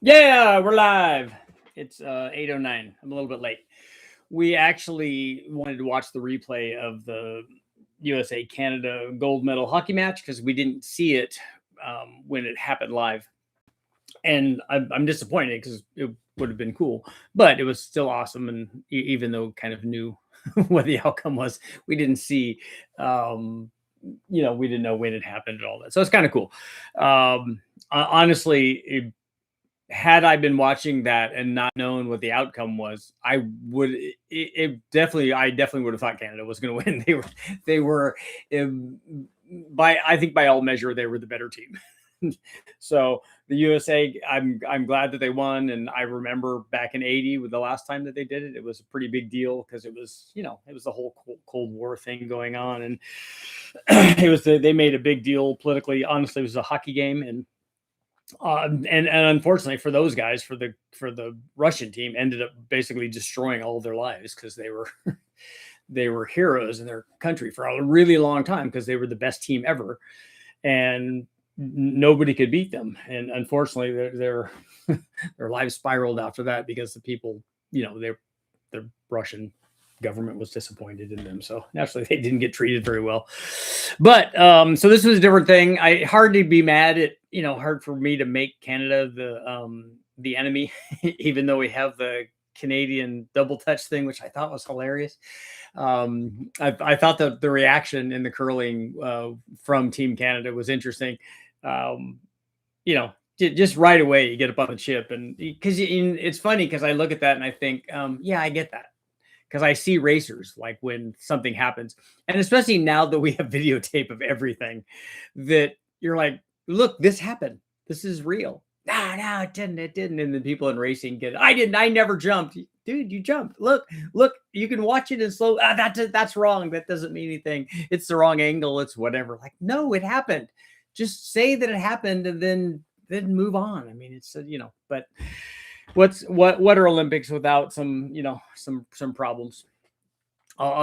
Yeah, we're live. It's 8:09. I'm a little bit late. We actually wanted to watch the replay of the USA Canada gold medal hockey match because we didn't see it when it happened live, and I'm disappointed because it would have been cool, but it was still awesome. And even though kind of knew what the outcome was, we didn't see. We didn't know when it happened and all that, so it's kind of cool. Honestly, had I been watching that and not known what the outcome was, I would I definitely would have thought Canada was going to win. They were I think by all measure, they were the better team. So the USA, I'm glad that they won. And I remember back in '80 with the last time that they did it, it was a pretty big deal because it was, it was the whole Cold War thing going on. And they made a big deal politically. Honestly, it was a hockey game. And unfortunately for those guys, for the Russian team, ended up basically destroying all of their lives because they were heroes in their country for a really long time because they were the best team ever, and nobody could beat them. And unfortunately, their lives spiraled after that because the people, the Russian government was disappointed in them, so naturally they didn't get treated very well. But so this was a different thing. Hard to be mad at, hard for me to make Canada the enemy, even though we have the Canadian double touch thing, which I thought was hilarious. I thought that the reaction in the curling from Team Canada was interesting. Just right away you get up on the chip, and because it's funny because I look at that and I think, yeah, I get that. Because I see racers, like when something happens, and especially now that we have videotape of everything, that you're like, look, this happened. This is real. No, it didn't. And the people in racing get it. I never jumped. Dude, you jumped. Look, you can watch it in slow. That's wrong. That doesn't mean anything. It's the wrong angle. It's whatever. Like, no, it happened. Just say that it happened and then move on. I mean, it's, but what are Olympics without some problems,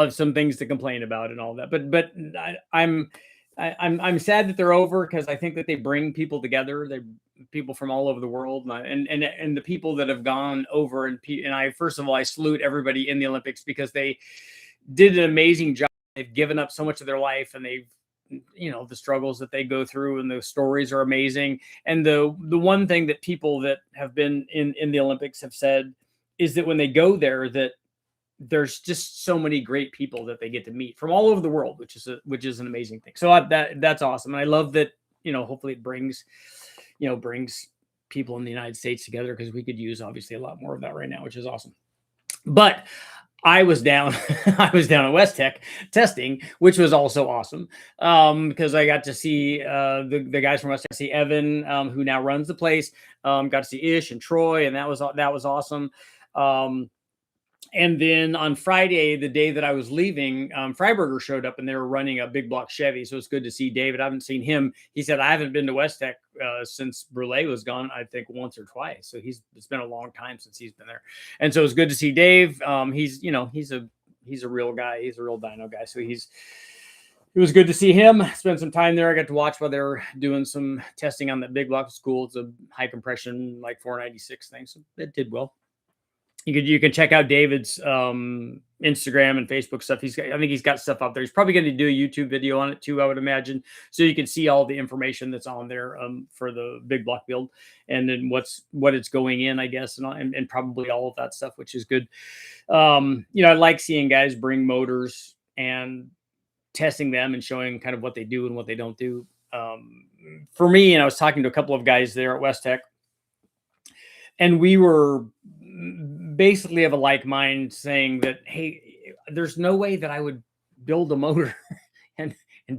some things to complain about and all that. But I'm sad that they're over because I think that they bring people together. They people from all over the world, and the people that have gone over, and first of all, I salute everybody in the Olympics because they did an amazing job. They've given up so much of their life, and they've the struggles that they go through, and the stories are amazing. And the one thing that people that have been in the Olympics have said is that when they go there, that there's just so many great people that they get to meet from all over the world, which is an amazing thing. So that's awesome. And I love that, hopefully it brings people in the United States together, because we could use obviously a lot more of that right now, which is awesome. But I was down at Westech testing, which was also awesome, because I got to see the guys from Westech. See Evan, who now runs the place. Got to see Ish and Troy, and that was awesome. And then on Friday, the day that I was leaving, Freiberger showed up, and they were running a big block Chevy. So it's good to see David. I haven't seen him. He said, I haven't been to Westech since Brule was gone, I think once or twice. So it's been a long time since he's been there. And so it's good to see Dave. He's a real guy. He's a real dyno guy. So it was good to see him, spend some time there. I got to watch while they were doing some testing on that big block of school. It's a high compression, like 496 thing. So it did well. You can check out David's Instagram and Facebook stuff. I think he's got stuff out there. He's probably going to do a YouTube video on it too, I would imagine. So you can see all the information that's on there for the big block build, and then what it's going in, I guess, and probably all of that stuff, which is good. I like seeing guys bring motors and testing them and showing kind of what they do and what they don't do. For me, and I was talking to a couple of guys there at Westech, and we were basically of a like mind, saying that, hey, there's no way that I would build a motor and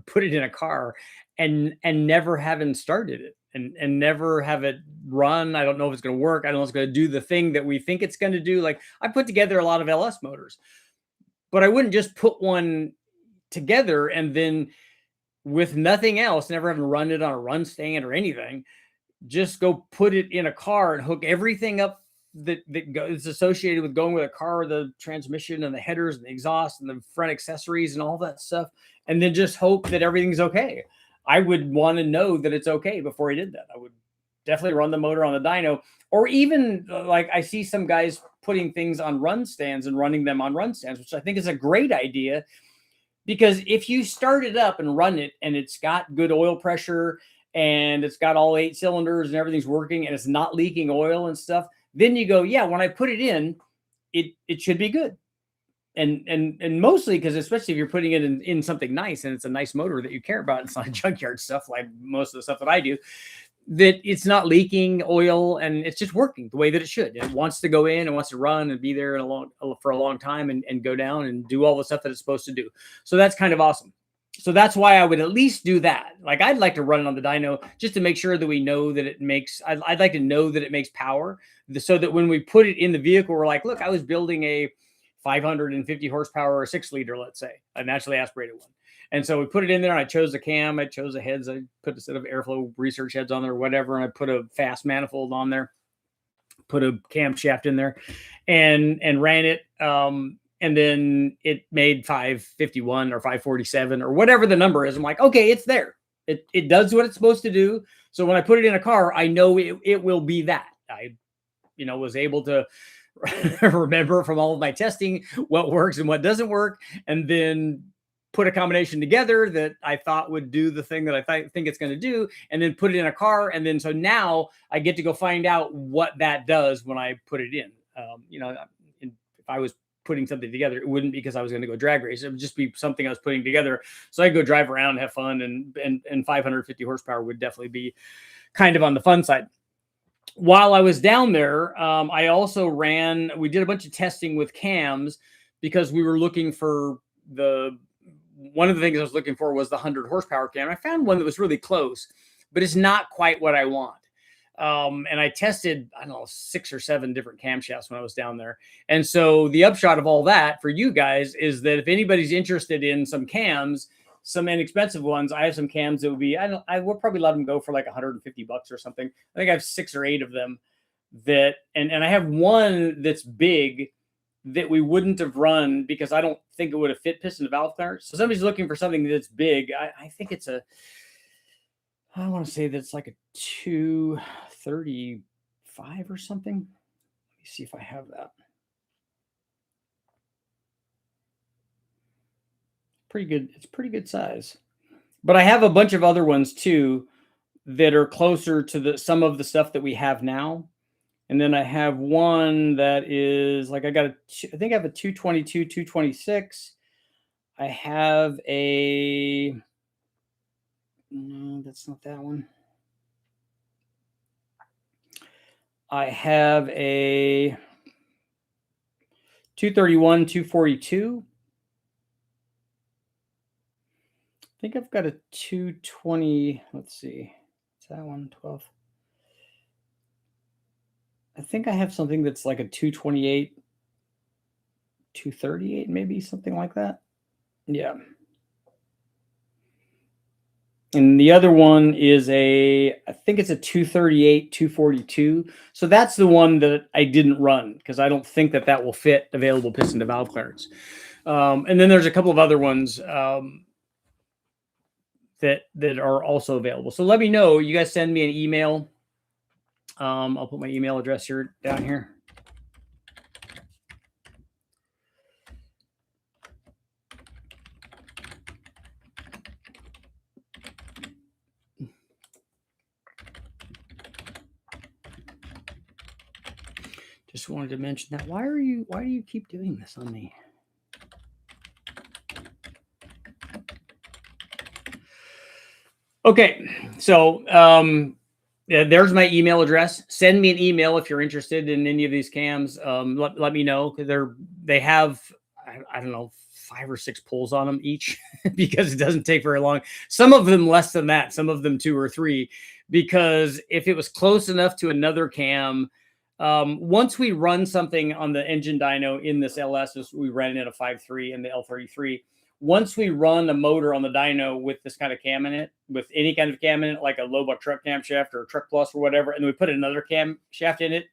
put it in a car and never having started it and never have it run. I don't know if it's going to work. I don't know if it's going to do the thing that we think it's going to do. Like, I put together a lot of LS motors, but I wouldn't just put one together and then with nothing else, never having run it on a run stand or anything, just go put it in a car and hook everything up that is associated with going with a car, the transmission and the headers and the exhaust and the front accessories and all that stuff, and then just hope that everything's okay. I would want to know that it's okay before I did that. definitely run the motor on the dyno. Or even like I see some guys putting things on run stands and running them on run stands, which I think is a great idea. Because if you start it up and run it and it's got good oil pressure and it's got all 8 cylinders and everything's working and it's not leaking oil and stuff, then you go, yeah, when I put it in, it should be good. And mostly because, especially if you're putting it in something nice and it's a nice motor that you care about, it's not junkyard stuff like most of the stuff that I do, that it's not leaking oil and it's just working the way that it should. It wants to go in and wants to run and be there for a long time and go down and do all the stuff that it's supposed to do. So that's kind of awesome. So that's why I would at least do that. Like I'd like to run it on the dyno just to make sure that we know that it makes, I'd like to know that it makes power so that when we put it in the vehicle, we're like, look, I was building a 550 horsepower or 6-liter, let's say, a naturally aspirated one. And so we put it in there and I chose the cam, I chose the heads, I put a set of airflow research heads on there or whatever, and I put a fast manifold on there, put a camshaft in there and ran it. And then it made 551 or 547 or whatever the number is. I'm like, okay, it's there. It does what it's supposed to do. So when I put it in a car, I know it will be that. I, was able to remember from all of my testing what works and what doesn't work, and then put a combination together that I thought would do the thing that I think it's going to do, and then put it in a car. And then so now I get to go find out what that does when I put it in. If I was putting something together, it wouldn't be because I was going to go drag race. It would just be something I was putting together so I could go drive around and have fun. And 550 horsepower would definitely be kind of on the fun side. While I was down there, I also we did a bunch of testing with cams because we were looking for one of the things I was looking for was the 100 horsepower cam. I found one that was really close, but it's not quite what I want. And I tested, 6 or 7 different camshafts when I was down there. And so the upshot of all that for you guys is that if anybody's interested in some cams, some inexpensive ones, I have some cams that would be, I will probably let them go for like $150 or something. I think I have 6 or 8 of them that, and I have one that's big that we wouldn't have run because I don't think it would have fit piston to valve clearance. So somebody's looking for something that's big. I think it's I want to say that's like a 235 or something. Let me see if I have that. Pretty good. It's pretty good size. But I have a bunch of other ones too that are closer to some of the stuff that we have now. And then I have one that is like, I think I have a 222, 226. I have no, that's not that one. I have a 231, 242. I think I've got a 220. Let's see. Is that one 12? I think I have something that's like a 228, 238, maybe something like that. Yeah. And the other one is I think it's a 238, 242. So that's the one that I didn't run because I don't think that will fit available piston to valve clearance. And then there's a couple of other ones that are also available. So let me know. You guys send me an email. I'll put my email address here down here. Just wanted to mention that. Why do you keep doing this on me? Okay, so yeah, there's my email address. Send me an email if you're interested in any of these cams. Let me know because they have I don't know 5 or 6 pulls on them each because it doesn't take very long. Some of them less than that. Some of them 2 or 3 because if it was close enough to another cam. Once we run something on the engine dyno in this LS, we ran it at a 5.3 and the L33. Once we run a motor on the dyno with this kind of cam in it, with any kind of cam in it, like a low buck truck camshaft or a truck plus or whatever, and then we put another camshaft in it,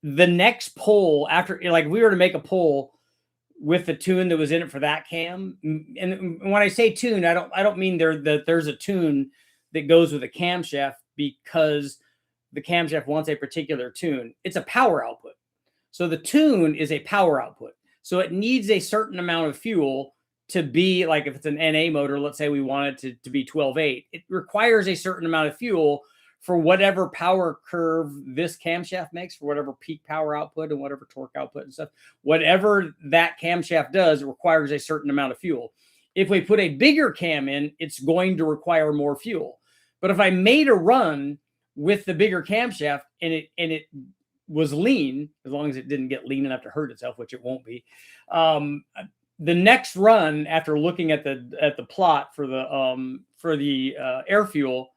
the next pull after, like we were to make a pull with the tune that was in it for that cam. And when I say tune, I don't mean there's a tune that goes with a camshaft because the camshaft wants a particular tune, it's a power output. So the tune is a power output. So it needs a certain amount of fuel to be like, if it's an NA motor, let's say we want it to be 12.8, it requires a certain amount of fuel for whatever power curve this camshaft makes, for whatever peak power output and whatever torque output and stuff. Whatever that camshaft does, it requires a certain amount of fuel. If we put a bigger cam in, it's going to require more fuel. But if I made a run with the bigger camshaft and it was lean, as long as it didn't get lean enough to hurt itself, which it won't be, the next run after looking at the plot for the air fuel,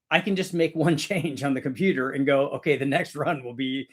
I can just make one change on the computer and go, okay, the next run will be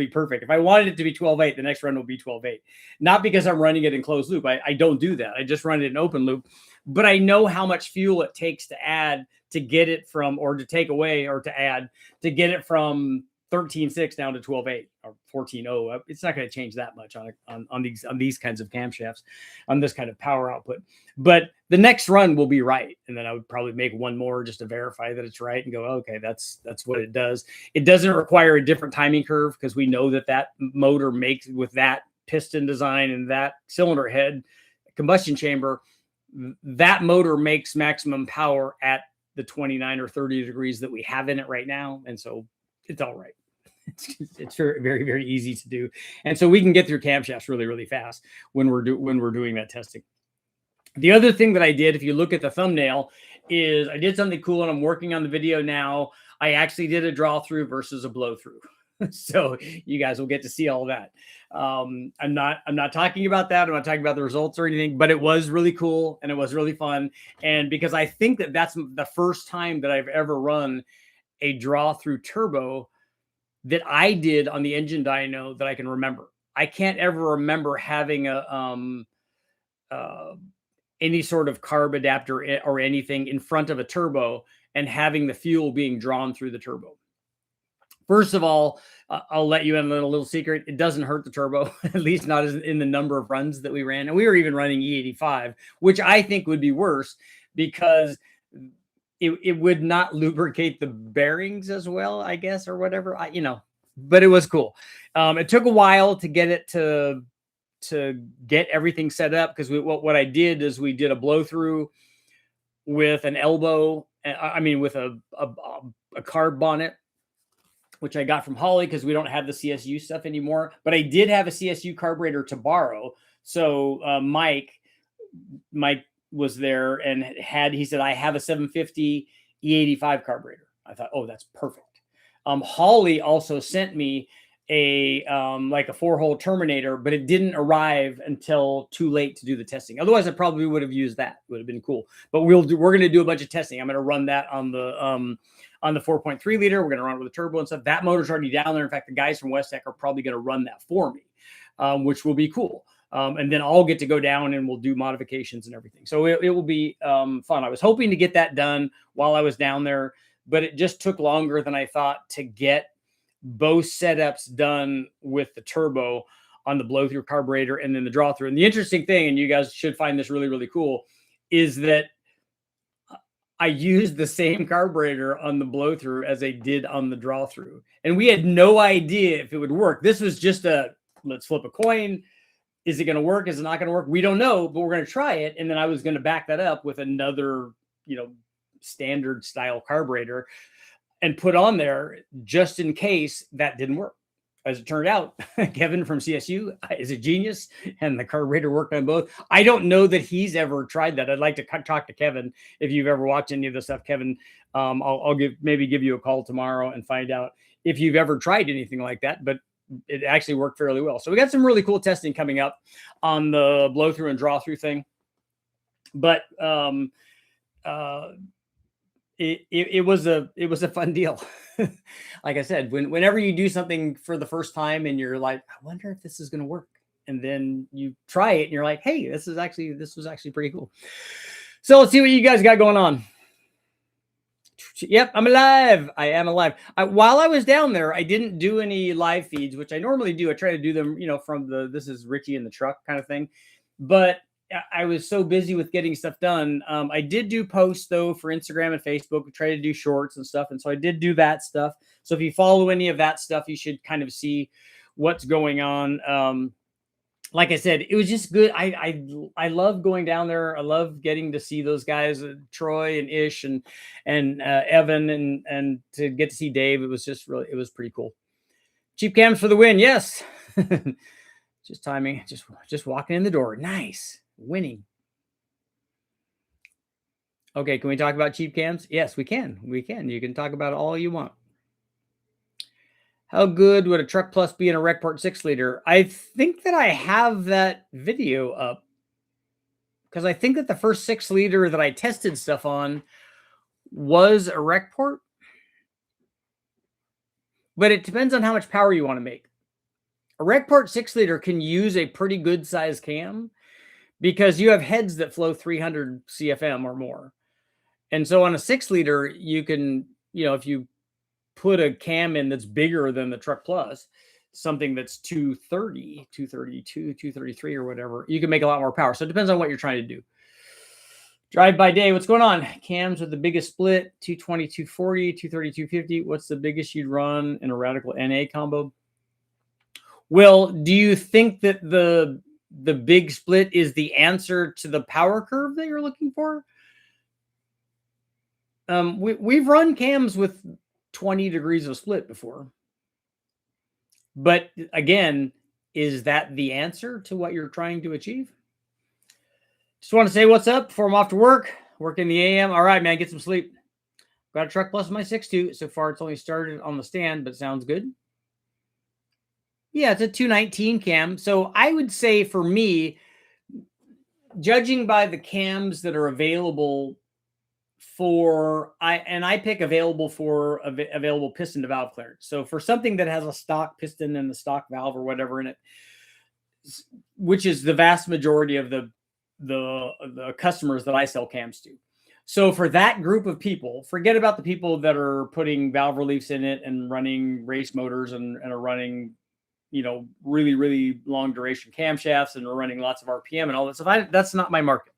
perfect. If I wanted it to be 12.8, the next run will be 12.8. Not because I'm running it in closed loop. I don't do that. I just run it in open loop. But I know how much fuel it takes to add to get it from, or to take away or to add, to get it from 13.6 down to 12.8 or 14.0. It's not going to change that much on these kinds of camshafts, on this kind of power output. But the next run will be right, and then I would probably make one more just to verify that it's right and go, okay, that's what it does. It doesn't require a different timing curve, because we know that motor makes, with that piston design and that cylinder head combustion chamber, that motor makes maximum power at the 29 or 30 degrees that we have in it right now, and so it's all right. It's very, very, very easy to do. And so we can get through camshafts really, really fast when we're doing that testing. The other thing that I did, if you look at the thumbnail, is I did something cool, and I'm working on the video now. I actually did a draw through versus a blow through. So you guys will get to see all that. I'm not talking about that. I'm not talking about the results or anything, but it was really cool and it was really fun. And because I think that that's the first time that I've ever run a draw through turbo that I did on the engine dyno that I can remember. I can't ever remember having any sort of carb adapter or anything in front of a turbo and having the fuel being drawn through the turbo. First of all, I'll let you in a little secret. It doesn't hurt the turbo, at least not in the number of runs that we ran. And we were even running E85, which I think would be worse, because it would not lubricate the bearings as well, I guess, or whatever, but it was cool. It took a while to get it to get everything set up, because what I did is we did a blow through with an elbow, with a carb bonnet, which I got from Holly, because we don't have the CSU stuff anymore, but I did have a CSU carburetor to borrow. So Mike was there and he said, I have a 750 E85 carburetor. I thought, oh, that's perfect. Holly also sent me a 4-hole terminator, but it didn't arrive until too late to do the testing. Otherwise, I probably would have used that. It would have been cool. But we're going to do a bunch of testing. I'm going to run that on the 4.3 liter. We're going to run it with a turbo and stuff. That motor's already down there. In fact, the guys from Westech are probably going to run that for me, which will be cool. And then I'll get to go down and we'll do modifications and everything. So it will be fun. I was hoping to get that done while I was down there, but it just took longer than I thought to get both setups done with the turbo on the blow through carburetor and then the draw through. And the interesting thing, and you guys should find this really, really cool, is that I used the same carburetor on the blow through as I did on the draw through. And we had no idea if it would work. This was just let's flip a coin. Is it going to work? Is it not going to work? We don't know, but we're going to try it. And then I was going to back that up with another, standard style carburetor and put on there just in case that didn't work. As it turned out, Kevin from CSU is a genius, and the carburetor worked on both. I don't know that he's ever tried that. I'd like to talk to Kevin. If you've ever watched any of this stuff, Kevin, I'll give you a call tomorrow and find out if you've ever tried anything like that. But it actually worked fairly well. So we got some really cool testing coming up on the blow through and draw through thing. But it was a fun deal. Like I said, whenever you do something for the first time and you're like, I wonder if this is going to work, and then you try it and you're like, hey, this was actually pretty cool. So let's see what you guys got going on. Yep, I'm alive. I am alive. While I was down there, I didn't do any live feeds, which I normally do. I try to do them, from this is Richie in the truck kind of thing. But I was so busy with getting stuff done. I did do posts though for Instagram and Facebook. We try to do shorts and stuff, and so I did do that stuff. So if you follow any of that stuff, you should kind of see what's going on. Like I said, it was just good. I love going down there. I love getting to see those guys, Troy and Ish and Evan, and to get to see Dave. It was just really, it was pretty cool. Cheap cams for the win. Yes. Just timing, just walking in the door. Nice. Winning. Okay, can we talk about cheap cams? Yes, we can. We can. You can talk about it all you want. How good would a Truck Plus be in a Recport 6-liter? I think that I have that video up because I think that the first 6-liter that I tested stuff on was a Recport. But it depends on how much power you want to make. A Recport 6-liter can use a pretty good size cam because you have heads that flow 300 CFM or more. And so on a 6-liter, you can, if you put a cam in that's bigger than the Truck Plus, something that's 230, 232, 233 or whatever, you can make a lot more power. So it depends on what you're trying to do. Drive by day, what's going on? Cams with the biggest split, 220, 240, 230, 250. What's the biggest you'd run in a radical NA combo? Well, do you think that the big split is the answer to the power curve that you're looking for? We've run cams with 20 degrees of split before. But again, is that the answer to what you're trying to achieve? Just want to say what's up before I'm off to work. Work in the AM. All right, man, get some sleep. Got a Truck Plus my 6.2. So far, it's only started on the stand, but it sounds good. Yeah, it's a 219 cam. So I would say for me, judging by the cams that are available I pick available for available piston to valve clearance. So for something that has a stock piston and the stock valve or whatever in it, which is the vast majority of the customers that I sell cams to. So for that group of people, forget about the people that are putting valve reliefs in it and running race motors and are running, really, really long duration camshafts and are running lots of RPM and all that stuff. That's not my market.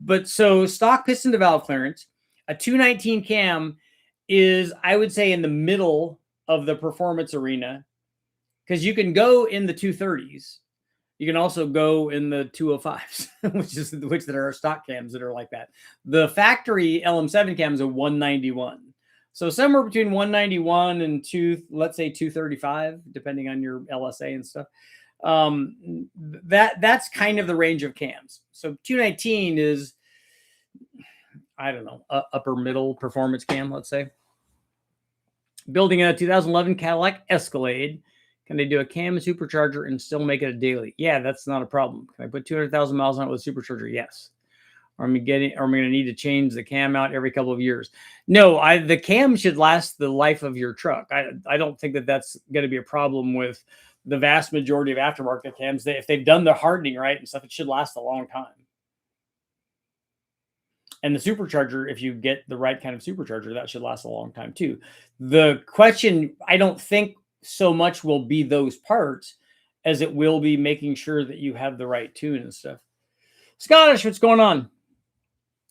But so stock piston to valve clearance, a 219 cam is, I would say, in the middle of the performance arena, because you can go in the 230s. You can also go in the 205s, which that are stock cams that are like that. The factory LM7 cam is a 191. So somewhere between 191 and let's say 235, depending on your LSA and stuff. That's kind of the range of cams. So 219 is, I don't know, upper middle performance cam, let's say. Building a 2011 Cadillac Escalade, can they do a cam and supercharger and still make it a daily? Yeah, that's not a problem. Can I put 200,000 miles on it with a supercharger? Yes. Or am I going to need to change the cam out every couple of years? No, the cam should last the life of your truck. I don't think that that's going to be a problem with the vast majority of aftermarket cams. If they've done the hardening right and stuff, it should last a long time. And the supercharger, if you get the right kind of supercharger, that should last a long time too. The question, I don't think so much will be those parts as it will be making sure that you have the right tune and stuff. Scottish, what's going on?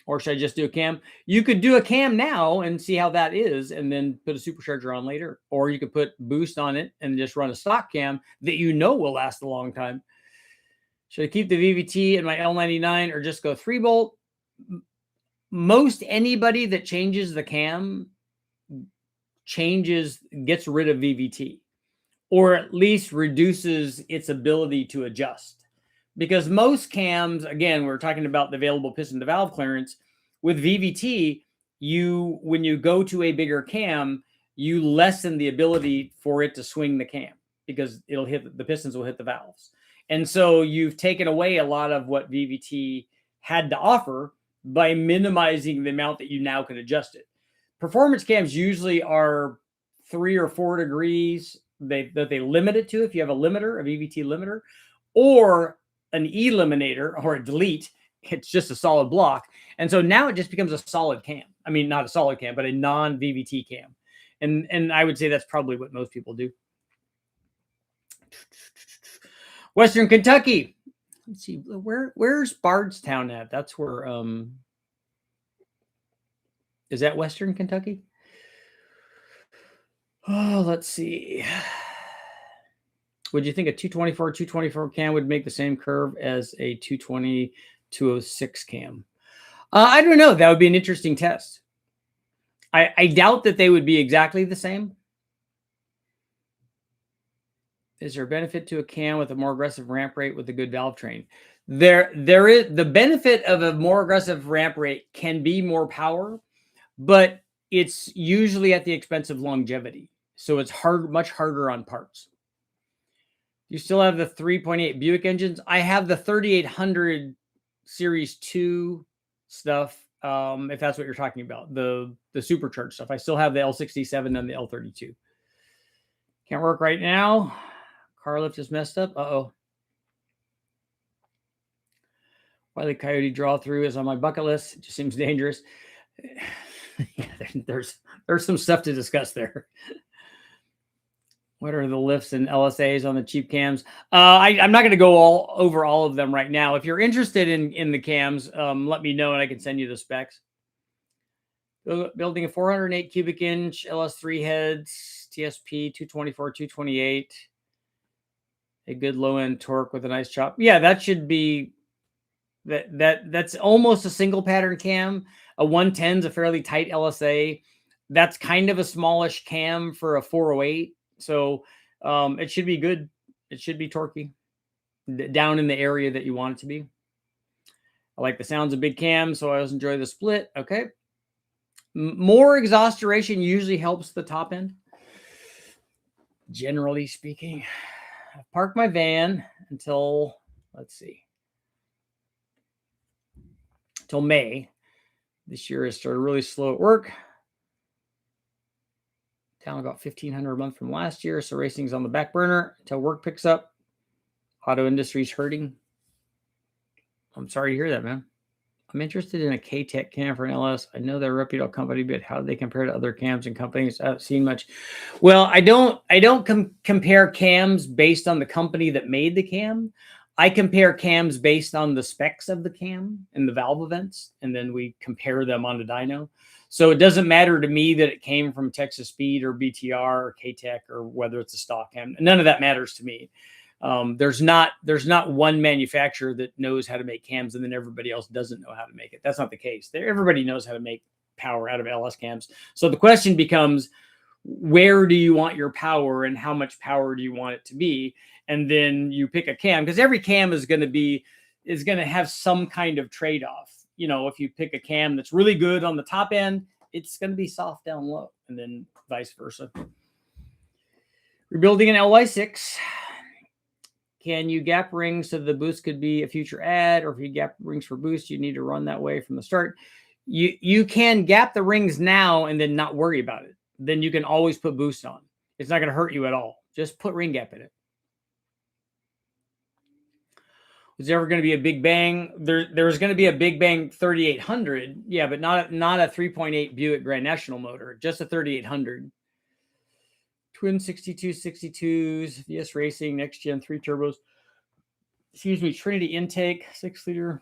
Or should I just do a cam? You could do a cam now and see how that is and then put a supercharger on later. Or you could put boost on it and just run a stock cam that will last a long time. Should I keep the VVT in my L99 or just go 3-bolt? Most anybody that changes the cam gets rid of VVT, or at least reduces its ability to adjust. Because most cams, again, we're talking about the available piston to valve clearance. With VVT, when you go to a bigger cam, you lessen the ability for it to swing the cam because the pistons will hit the valves. And so you've taken away a lot of what VVT had to offer by minimizing the amount that you now can adjust it. Performance cams usually are 3 or 4 degrees that they limit it to if you have a limiter, a VVT limiter, or an eliminator or a delete. It's just a solid block. And so now it just becomes a solid cam. I mean, not a solid cam, but a non-VVT cam. And I would say that's probably what most people do. Western Kentucky. Let's see, where's Bardstown at? That's where is that Western Kentucky? Oh, let's see. Would you think a 224 cam would make the same curve as a 220-206 cam? I don't know. That would be an interesting test. I doubt that they would be exactly the same. Is there a benefit to a cam with a more aggressive ramp rate with a good valve train? There is the benefit of a more aggressive ramp rate can be more power, but it's usually at the expense of longevity. So it's much harder on parts. You still have the 3.8 Buick engines. I have the 3800 Series 2 stuff, if that's what you're talking about, the supercharged stuff. I still have the L67 and the L32. Can't work right now. Car lift is messed up. Uh-oh. Wily Coyote draw through is on my bucket list. It just seems dangerous. Yeah, there's some stuff to discuss there. What are the lifts and LSAs on the cheap cams? I'm not going to go over all of them right now. If you're interested in the cams, let me know and I can send you the specs. Building a 408 cubic inch LS3 heads, TSP 224, 228. A good low end torque with a nice chop. Yeah, that should be that's almost a single pattern cam. A 110 is a fairly tight LSA. That's kind of a smallish cam for a 408. So it should be good. It should be torquey down in the area that you want it to be. I like the sounds of big cams, so I always enjoy the split. Okay. More exhaust duration usually helps the top end, generally speaking. I've parked my van until, let's see, till May. This year has started really slow at work. Down about $1,500 a month from last year. So racing's on the back burner until work picks up. Auto industry's hurting. I'm sorry to hear that, man. I'm interested in a K-Tech cam for an LS. I know they're a reputable company, but how do they compare to other cams and companies? I haven't seen much. Well, I don't compare cams based on the company that made the cam. I compare cams based on the specs of the cam and the valve events, and then we compare them on the dyno. So it doesn't matter to me that it came from Texas Speed or BTR or K-Tech or whether it's a stock cam. None of that matters to me. There's not one manufacturer that knows how to make cams and then everybody else doesn't know how to make it. That's not the case. Everybody knows how to make power out of LS cams. So the question becomes, where do you want your power and how much power do you want it to be? And then you pick a cam, because every cam is going to have some kind of trade-off. You know, if you pick a cam that's really good on the top end, it's going to be soft down low, and then vice versa. Rebuilding an LY6. Can you gap rings so the boost could be a future ad, or if you gap rings for boost, you need to run that way from the start? You can gap the rings now and then not worry about it. Then you can always put boost on. It's not going to hurt you at all. Just put ring gap in it. Was there ever going to be a Big Bang? There's going to be a Big Bang 3800. Yeah, but not a 3.8 Buick Grand National motor, just a 3800. Twin 6262s, VS Racing, next gen 3 turbos. Excuse me, Trinity intake, 6 liter.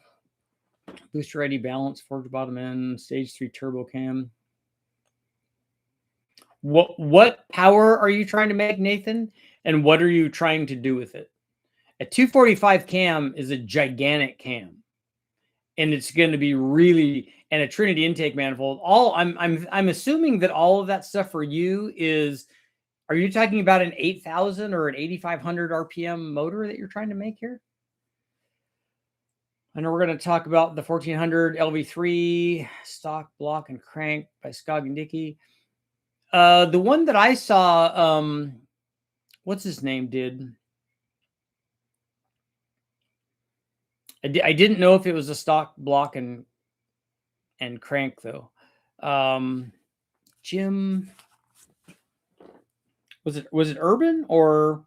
Booster ID balance, forged bottom end, stage 3 turbo cam. What power are you trying to make, Nathan? And what are you trying to do with it? A 245 cam is a gigantic cam, and it's going to be really, and a Trinity intake manifold. I'm assuming that all of that stuff for you is. Are you talking about an 8,000 or an 8,500 RPM motor that you're trying to make here? I know we're going to talk about the 1400 LV3 stock block and crank by Skog and Dickey. The one that I saw, what's his name did? I didn't know if it was a stock block and crank though. Jim, was it Urban, or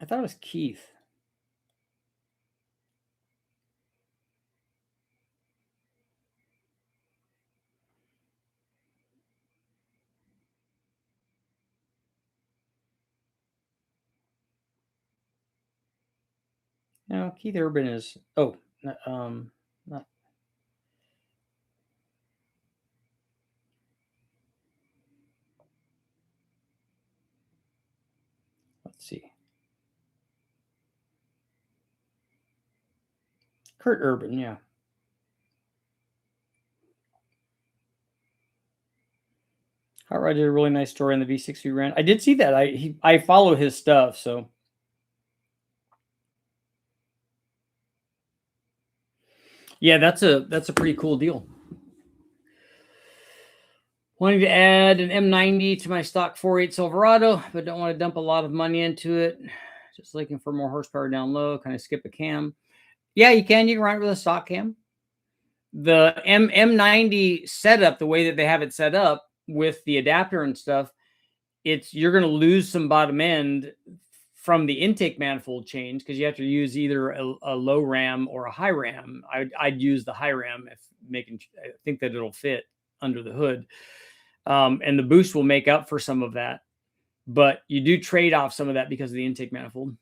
I thought it was Keith. No, Keith Urban is, oh, not, let's see. Kurt Urban, yeah. Hot Rod did a really nice story on the V6 we ran. I did see that. I follow his stuff, so. Yeah, that's a pretty cool deal. Wanting to add an M90 to my stock 4.8 Silverado, but don't want to dump a lot of money into it. Just looking for more horsepower down low. Kind of skip a cam. Yeah, you can. You can run it with a stock cam. The M90 setup, the way that they have it set up with the adapter and stuff, you're going to lose some bottom end from the intake manifold change because you have to use either a low ram or a high ram. I'd use the high ram if I think that it'll fit under the hood. And the boost will make up for some of that, but you do trade off some of that because of the intake manifold.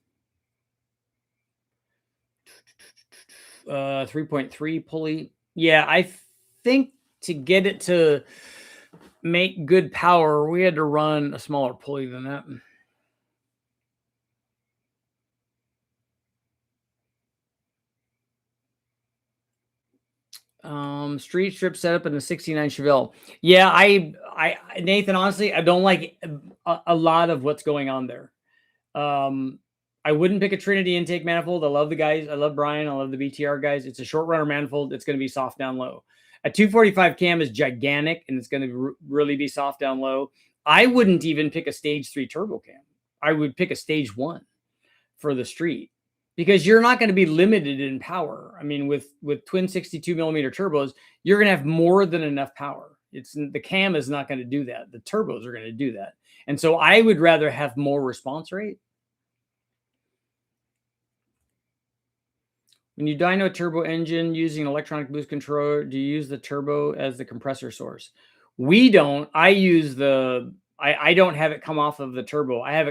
3.3 pulley. Yeah, I think to get it to make good power, we had to run a smaller pulley than that. Street strip setup in the 69 Chevelle. Yeah, Nathan, honestly, I don't like a lot of what's going on there. I wouldn't pick a Trinity intake manifold. I love the guys. I love Brian. I love the BTR guys. It's a short runner manifold. It's going to be soft down low. A 245 cam is gigantic, and it's going to really be soft down low. I wouldn't even pick a stage 3 turbo cam. I would pick a stage 1 for the street because you're not going to be limited in power. I mean, with twin 62 millimeter turbos, you're going to have more than enough power. The cam is not going to do that. The turbos are going to do that. And so I would rather have more response rate. When you dyno a turbo engine using an electronic boost controller, do you use the turbo as the compressor source? We don't. I use I don't have it come off of the turbo. I have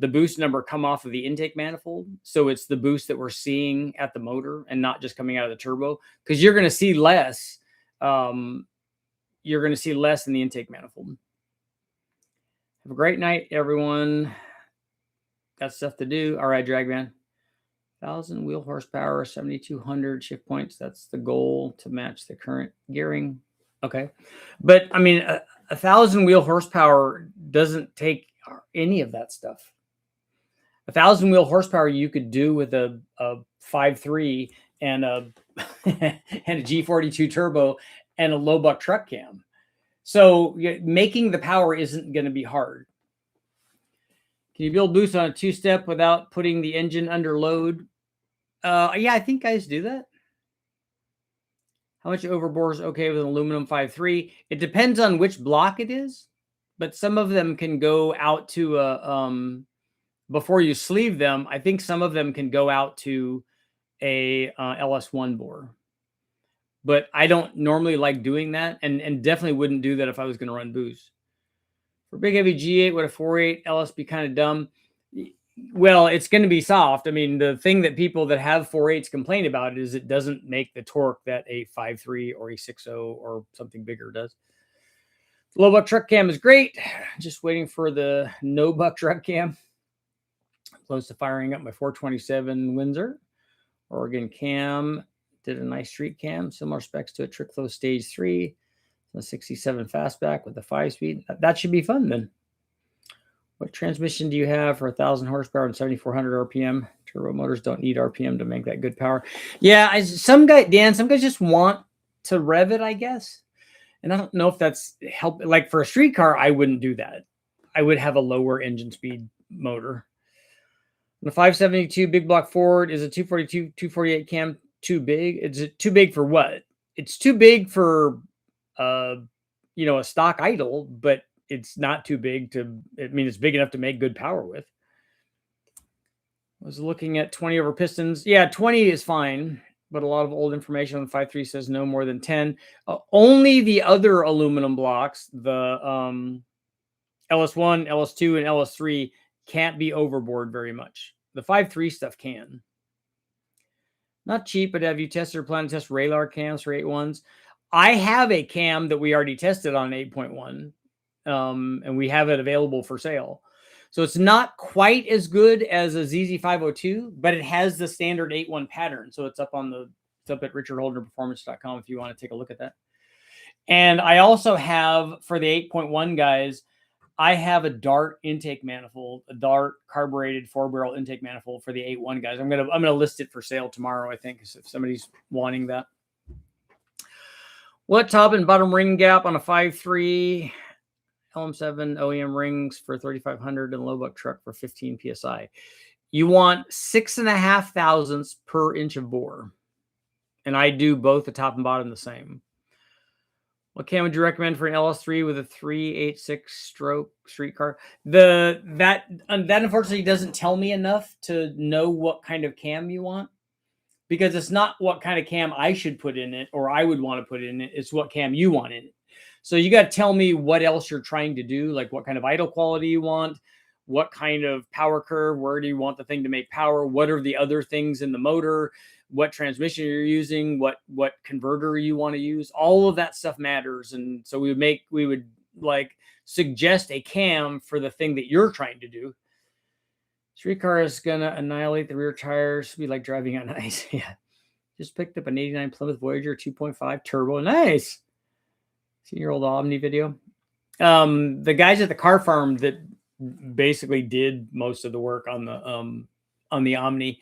the boost number come off of the intake manifold. So it's the boost that we're seeing at the motor and not just coming out of the turbo, because you're going to see less. You're going to see less in the intake manifold. Have a great night, everyone. Got stuff to do. All right, Dragman. 1,000 wheel horsepower, 7,200 shift points. That's the goal to match the current gearing. Okay. But I mean, 1,000 wheel horsepower doesn't take any of that stuff. 1,000 wheel horsepower you could do with a 5.3 and a and a G42 turbo and a low buck truck cam. So making the power isn't going to be hard. Can you build boost on a 2-step without putting the engine under load? Yeah, I think guys do that. How much overbore is okay with an aluminum 5.3? It depends on which block it is, but some of them can go out to before you sleeve them. I think some of them can go out to a LS1 bore, but I don't normally like doing that, and definitely wouldn't do that if I was going to run boost. For big heavy G8, would a 4.8 LS be kind of dumb? Well, it's going to be soft. I mean, the thing that people that have 4.8s complain about is it doesn't make the torque that a 5.3 or a 6.0 or something bigger does. Low buck truck cam is great. Just waiting for the no buck truck cam. Close to firing up my 427 Windsor. Oregon cam. Did a nice street cam. Similar specs to a trick flow stage 3. A 67 fastback with a 5-speed. That should be fun then. What transmission do you have for 1,000 horsepower and 7,400 RPM? Turbo motors don't need RPM to make that good power. Yeah, some guys just want to rev it, I guess. And I don't know if that's help. Like for a street car, I wouldn't do that. I would have a lower engine speed motor. The 572 big block Ford, is a 242, 248 cam too big? Is it too big for what? It's too big for a stock idle, but it's not too big it's big enough to make good power with. I was looking at 20 over pistons. Yeah, 20 is fine, but a lot of old information on 5.3 says no more than 10. Only the other aluminum blocks, the LS1, LS2, and LS3 can't be overboard very much. The 5.3 stuff can. Not cheap, but have you tested or plan to test Radar cams for 8.1s? I have a cam that we already tested on 8.1, and we have it available for sale. So it's not quite as good as a ZZ502, but it has the standard 8.1 pattern. So it's up on it's up at richardholdnerperformance.com if you want to take a look at that. And I also have, for the 8.1 guys, I have a Dart intake manifold, a Dart carbureted 4-barrel intake manifold for the 8.1 guys. I'm gonna list it for sale tomorrow, I think, if somebody's wanting that. What top and bottom ring gap on a 5.3 LM7 OEM rings for 3,500 and low buck truck for 15 psi? You want 6.5 thousandths per inch of bore, and I do both the top and bottom the same. What cam would you recommend for an LS3 with a 386 stroke streetcar? That unfortunately doesn't tell me enough to know what kind of cam you want, because it's not what kind of cam I should put in it or I would want to put in it. It's what cam you want in it. So you got to tell me what else you're trying to do, like what kind of idle quality you want, what kind of power curve, where do you want the thing to make power, what are the other things in the motor, what transmission you're using, what converter you want to use. All of that stuff matters. And so we would like suggest a cam for the thing that you're trying to do. Streetcar is gonna annihilate the rear tires, be like driving on ice. Yeah. Just picked up an 89 Plymouth Voyager 2.5 turbo. Nice. See your old Omni video. The guys at the car farm that basically did most of the work on the Omni.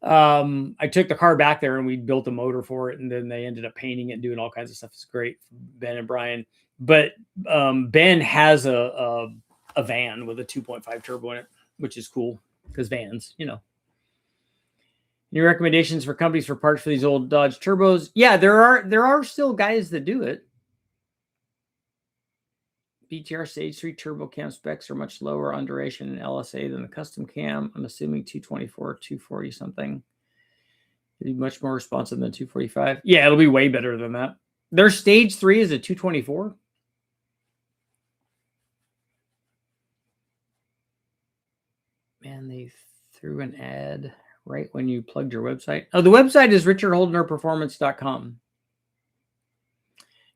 I took the car back there and we built a motor for it, and then they ended up painting it and doing all kinds of stuff. It's great, Ben and Brian. But Ben has a van with a 2.5 turbo in it, which is cool because vans, you know. Any recommendations for companies for parts for these old Dodge turbos? Yeah, there are still guys that do it. BTR Stage 3 turbo cam specs are much lower on duration and LSA than the custom cam. I'm assuming 224, 240 something. It'll be much more responsive than 245. Yeah, it'll be way better than that. Their Stage 3 is a 224. Man, they threw an ad right when you plugged your website. Oh, the website is richardholdnerperformance.com.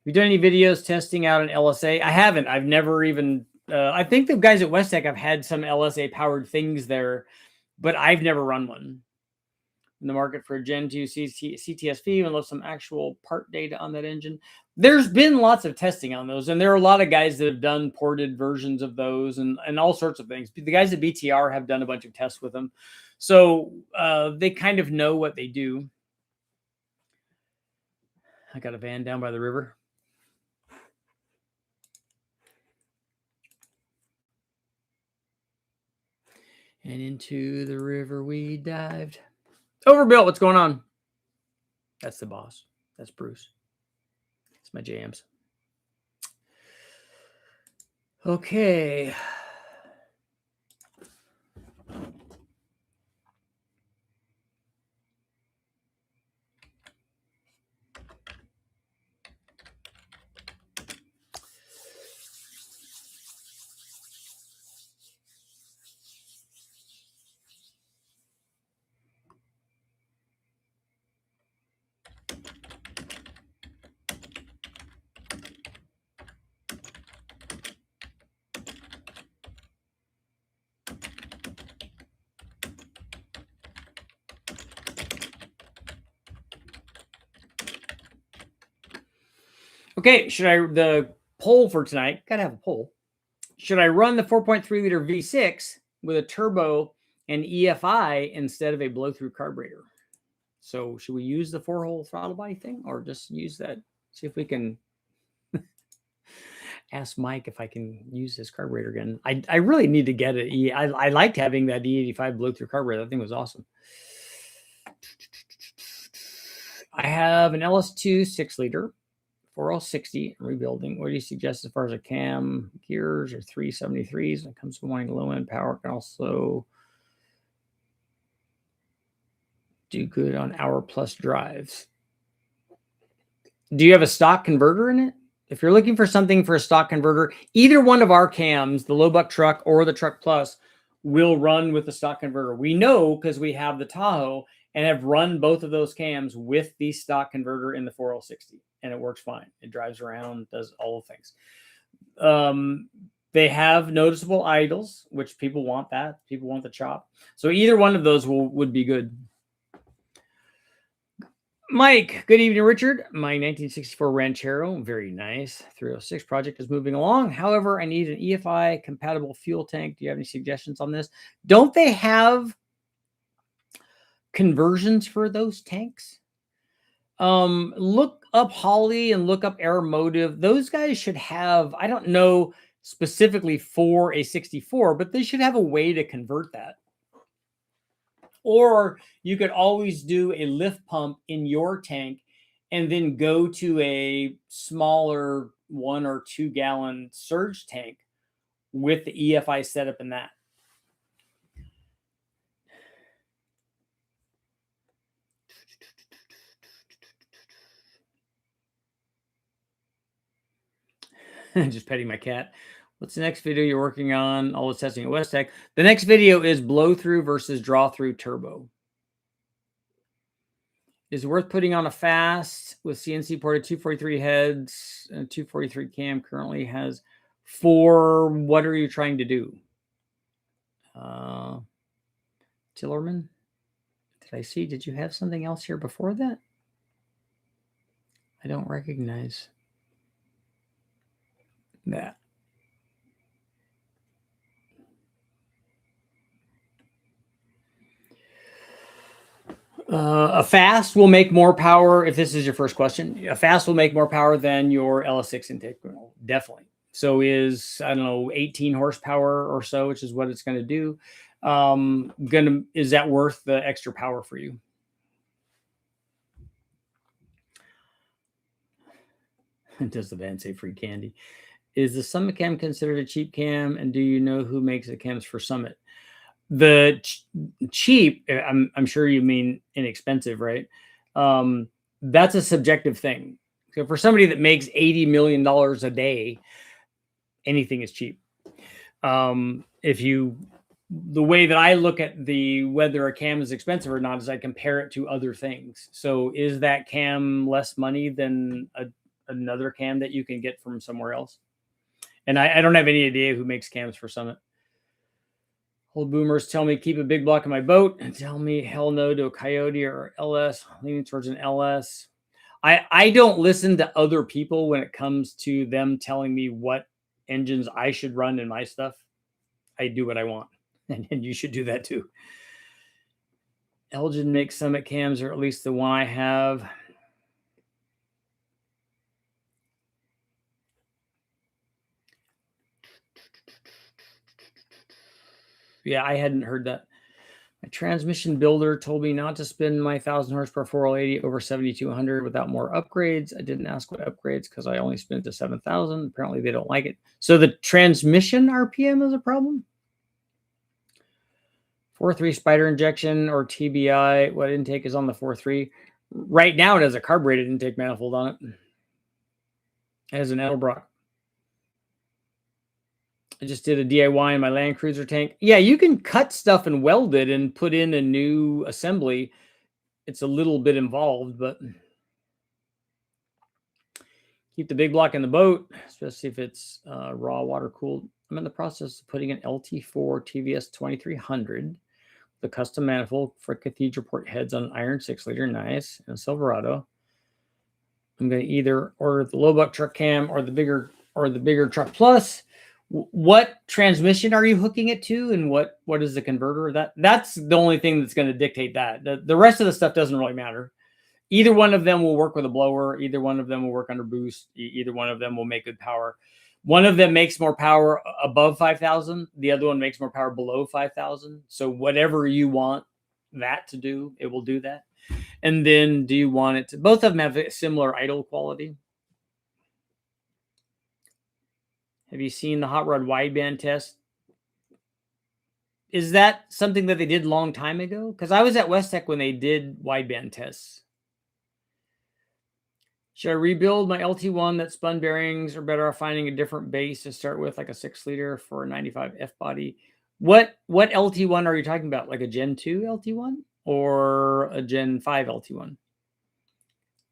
Have you done any videos testing out an LSA? I haven't. I've never even... I think the guys at Westech have had some LSA-powered things there, but I've never run one. In the market for a Gen 2 CTSV, and love some actual part data on that engine. There's been lots of testing on those, and there are a lot of guys that have done ported versions of those and all sorts of things. The guys at BTR have done a bunch of tests with them. So they kind of know what they do. I got a van down by the river. And into the river we dived. Overbuilt, what's going on? That's the boss. That's Bruce. That's my jams. Okay. Okay, the poll for tonight, gotta have a poll. Should I run the 4.3 liter V6 with a turbo and EFI instead of a blow-through carburetor? So should we use the 4-hole throttle body thing or just use that? See if we can ask Mike if I can use this carburetor again. I really need to get it. I liked having that E85 blow-through carburetor. That thing was awesome. I have an LS2 6-liter. 4L60 rebuilding. What do you suggest as far as a cam, gears, or 373s? When it comes to wanting low end power, can also do good on hour-plus drives. Do you have a stock converter in it? If you're looking for something for a stock converter, either one of our cams, the low buck truck or the truck plus, will run with the stock converter. We know because we have the Tahoe and have run both of those cams with the stock converter in the 4060, and it works fine. It drives around, does all the things. They have noticeable idles, which people want that. People want the chop. So either one of those would be good. Mike, good evening, Richard. My 1964 Ranchero, very nice. 306 project is moving along. However, I need an EFI compatible fuel tank. Do you have any suggestions on this? Don't they have conversions for those tanks? Look up Holly and look up Aeromotive. Those guys should have, I don't know specifically for a 64, but they should have a way to convert that. Or you could always do a lift pump in your tank and then go to a smaller 1 or 2 gallon surge tank with the EFI setup in that. Just petting my cat. What's the next video you're working on? All the testing at Westech. The next video is blow through versus draw through turbo. Is it worth putting on a fast with CNC ported 243 heads and 243 cam currently has 4? What are you trying to do? Tillerman? Did I see? Did you have something else here before that? I don't recognize that. A fast will make more power. If this is your first question, a fast will make more power than your LS6 intake. Definitely. So is, I don't know, 18 horsepower or so, which is what it's going to do. Is that worth the extra power for you? Does the van say free candy? Is the Summit cam considered a cheap cam? And do you know who makes the cams for Summit? The cheap, I'm sure you mean inexpensive, right? That's a subjective thing. So for somebody that makes $80 million a day, anything is cheap. The way that I look at whether a cam is expensive or not is I compare it to other things. So is that cam less money than another cam that you can get from somewhere else? And I don't have any idea who makes cams for Summit. Old boomers tell me keep a big block in my boat and tell me hell no to a Coyote or LS, leaning towards an LS. I don't listen to other people when it comes to them telling me what engines I should run in my stuff. I do what I want, and you should do that too. Elgin makes Summit cams, or at least the one I have. Yeah, I hadn't heard that. My transmission builder told me not to spend my 1,000 horsepower 480 over 7,200 without more upgrades. I didn't ask what upgrades because I only spent it to 7,000. Apparently they don't like it. So the transmission RPM is a problem. 4.3 spider injection or TBI. What intake is on the 4.3? Right now it has a carbureted intake manifold on it. It has an Edelbrock. I just did a DIY in my Land Cruiser tank. Yeah, you can cut stuff and weld it and put in a new assembly. It's a little bit involved, but keep the big block in the boat, especially if it's raw water cooled. I'm in the process of putting an LT4 TVS 2300, the custom manifold for cathedral port heads on an iron 6-liter, nice, and a Silverado. I'm going to either order the low buck truck cam or the bigger truck plus. What transmission are you hooking it to, and what is the converter? That's the only thing that's going to dictate that. The rest of the stuff doesn't really matter. Either one of them will work with a blower. Either one of them will work under boost. Either one of them will make good power. One of them makes more power above 5,000. The other one makes more power below 5,000. So whatever you want that to do, it will do that. And then do you want it to, both of them have a similar idle quality. Have you seen the hot rod wideband test? Is that something that they did a long time ago? Because I was at Westech when they did wideband tests. Should I rebuild my LT1 that spun bearings, or better off finding a different base to start with, like a 6-liter for a 95 F body? What LT1 are you talking about? Like a Gen 2 LT1 or a Gen 5 LT1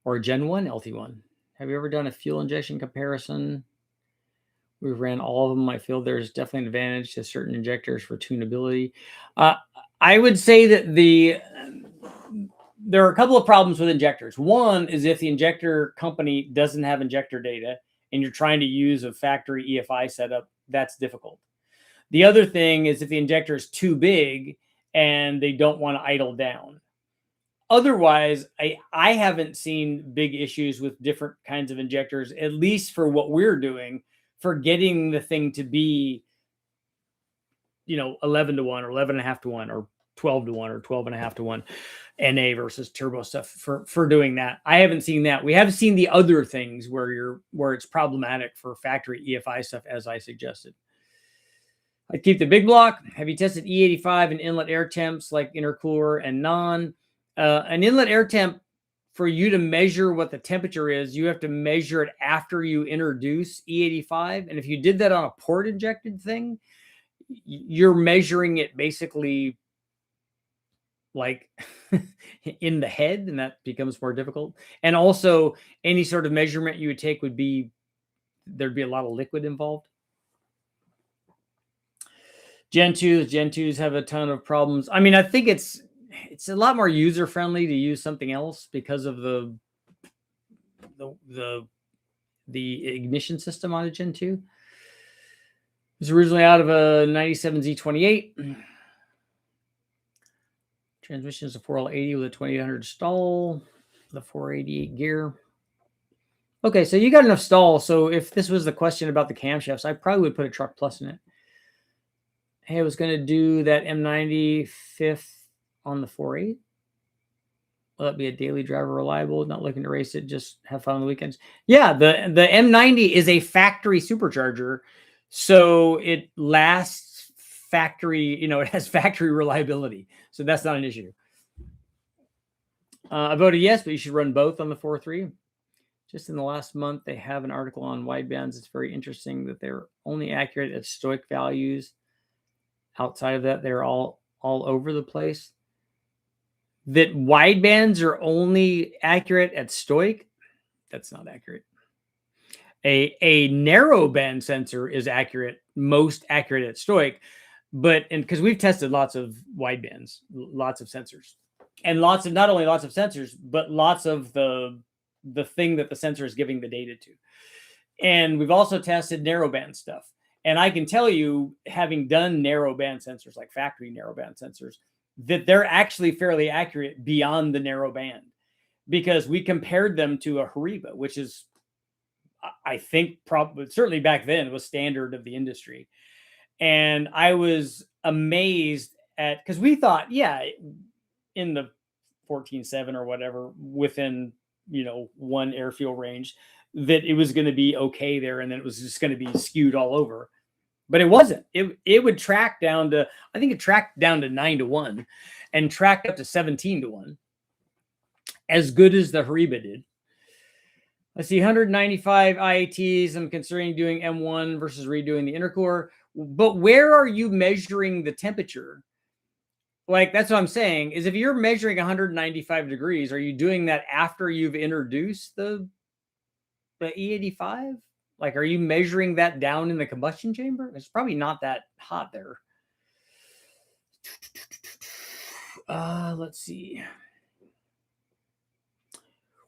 or a Gen 1 LT1? Have you ever done a fuel injection comparison? We've ran all of them. I feel there's definitely an advantage to certain injectors for tunability. I would say that there are a couple of problems with injectors. One is if the injector company doesn't have injector data and you're trying to use a factory EFI setup, that's difficult. The other thing is if the injector is too big and they don't want to idle down. Otherwise, I haven't seen big issues with different kinds of injectors, at least for what we're doing, for getting the thing to be, 11 to 1 or 11.5 to 1 or 12 to 1 or 12.5 to 1 NA versus turbo stuff for doing that. I haven't seen that. We have seen the other things where it's problematic for factory EFI stuff, as I suggested. I'd keep the big block. Have you tested E85 and inlet air temps like intercooler and non? An inlet air temp, for you to measure what the temperature is, you have to measure it after you introduce E85. And if you did that on a port injected thing, you're measuring it basically like in the head, and that becomes more difficult. And also any sort of measurement you would take there'd be a lot of liquid involved. Gen 2s have a ton of problems. I mean, I think it's a lot more user friendly to use something else because of the ignition system on a Gen 2. It was originally out of a 97 Z28. Transmission is a 4L80 with a 2800 stall, the 488 gear. Okay, so you got enough stall. So if this was the question about the camshafts, I probably would put a Truck Plus in it. Hey, I was going to do that M90 fifth on the 4.8. Will that be a daily driver reliable? Not looking to race it, just have fun on the weekends. Yeah, the M90 is a factory supercharger, so it lasts factory, it has factory reliability. So that's not an issue. I voted yes, but you should run both on the 4.3. Just in the last month, they have an article on widebands. It's very interesting that they're only accurate at stoic values. Outside of that, they're all over the place. That widebands are only accurate at stoic, that's not accurate. A narrow band sensor is most accurate at stoic, but because we've tested lots of widebands, lots of sensors, and not only lots of sensors, but lots of the thing that the sensor is giving the data to. And we've also tested narrowband stuff. And I can tell you, having done narrowband sensors, like factory narrowband sensors, that they're actually fairly accurate beyond the narrow band, because we compared them to a Hariba, which is, I think, probably certainly back then was standard of the industry. And I was amazed at, because we thought, yeah, in the 14.7 or whatever, within one air fuel range, that it was going to be okay there, and then it was just going to be skewed all over. But it wasn't. It would track down to, I think it tracked down to 9 to 1 and tracked up to 17 to 1. As good as the Hariba did. I see 195 IATs. I'm considering doing M1 versus redoing the intercooler. But where are you measuring the temperature? Like, that's what I'm saying, is if you're measuring 195 degrees, are you doing that after you've introduced the E85? Like, are you measuring that down in the combustion chamber? It's probably not that hot there. Let's see.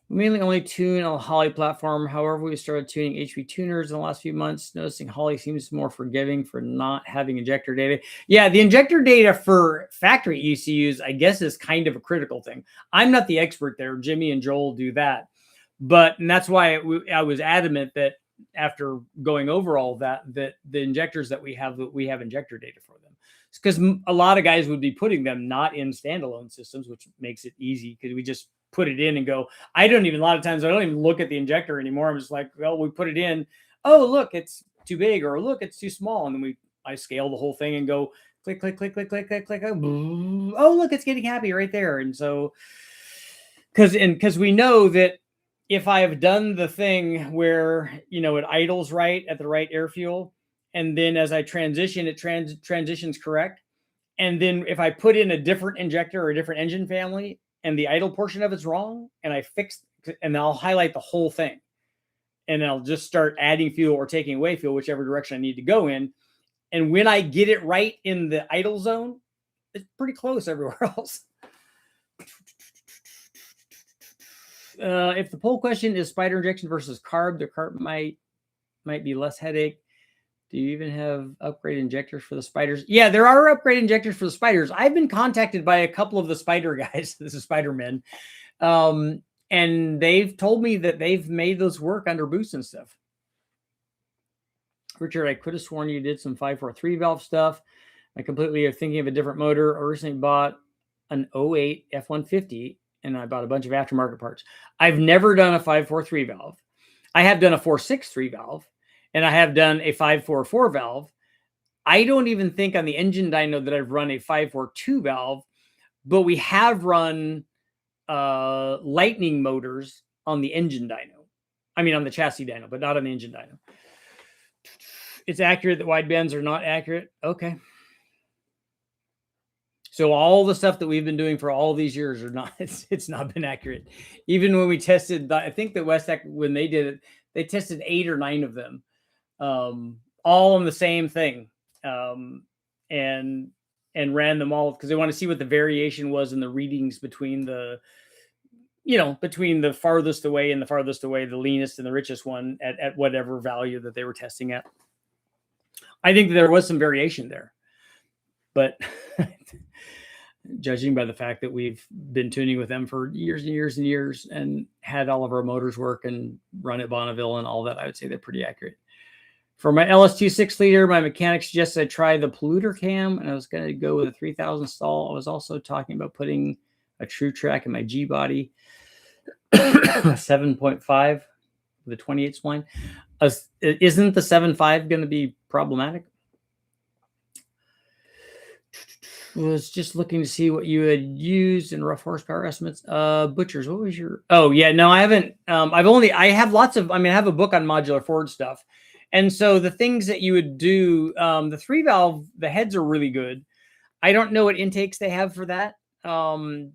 We mainly only tune on the Holley platform. However, we started tuning HP tuners in the last few months, noticing Holley seems more forgiving for not having injector data. Yeah, the injector data for factory ECUs, I guess, is kind of a critical thing. I'm not the expert there. Jimmy and Joel do that. And that's why I was adamant that after going over all that the injectors that we have injector data for them. It's because a lot of guys would be putting them not in standalone systems, which makes it easy because we just put it in and go. A lot of times I don't even look at the injector anymore. I'm just like, well, we put it in. Oh, look, it's too big, or look, it's too small. And then I scale the whole thing and go click, click, click, click, click, click, click. Oh, look, it's getting happy right there. And so, because we know that if I have done the thing where, it idles right at the right air fuel, And then as I transition, it transitions correct. And then if I put in a different injector or a different engine family and the idle portion of it's wrong, and I fix, and I'll highlight the whole thing. And I'll just start adding fuel or taking away fuel, whichever direction I need to go in. And when I get it right in the idle zone, it's pretty close everywhere else. If the poll question is spider injection versus carb, the carb might be less headache. Do you even have upgrade injectors for the spiders? Yeah, there are upgrade injectors for the spiders. I've been contacted by a couple of the spider guys, this is Spider-Men, and they've told me that they've made those work under boost and stuff. Richard, I could have sworn you did some 543 valve stuff. I completely are thinking of a different motor. I recently bought an 08 F-150, and I bought a bunch of aftermarket parts. I've never done a 543 valve. I have done a 463 valve, and I have done a 544 valve. I don't even think on the engine dyno that I've run a 542 valve, but we have run lightning motors on the engine dyno. I mean, on the chassis dyno, but not on the engine dyno. It's accurate that wide bands are not accurate. Okay. So all the stuff that we've been doing for all these years are not, it's not been accurate. Even when we tested, I think that Westech, when they did it, they tested 8 or 9 of them, all on the same thing. And ran them all because they want to see what the variation was in the readings between the, between the farthest away and the farthest away, the leanest and the richest one at whatever value that they were testing at. I think there was some variation there, but judging by the fact that we've been tuning with them for years and years and years and had all of our motors work and run at Bonneville and all that, I would say they're pretty accurate. For my LS2 6-liter, my mechanic suggested I try the polluter cam, and I was going to go with a 3000 stall. I was also talking about putting a true track in my G body, 7.5 with a 28 spline. Isn't the 7.5 going to be problematic? Was just looking to see what you had used in rough horsepower estimates. Butchers, what was your? Oh yeah, no, I haven't. I have lots of. I mean, I have a book on modular Ford stuff, and so the things that you would do, the 3-valve, the heads are really good. I don't know what intakes they have for that. But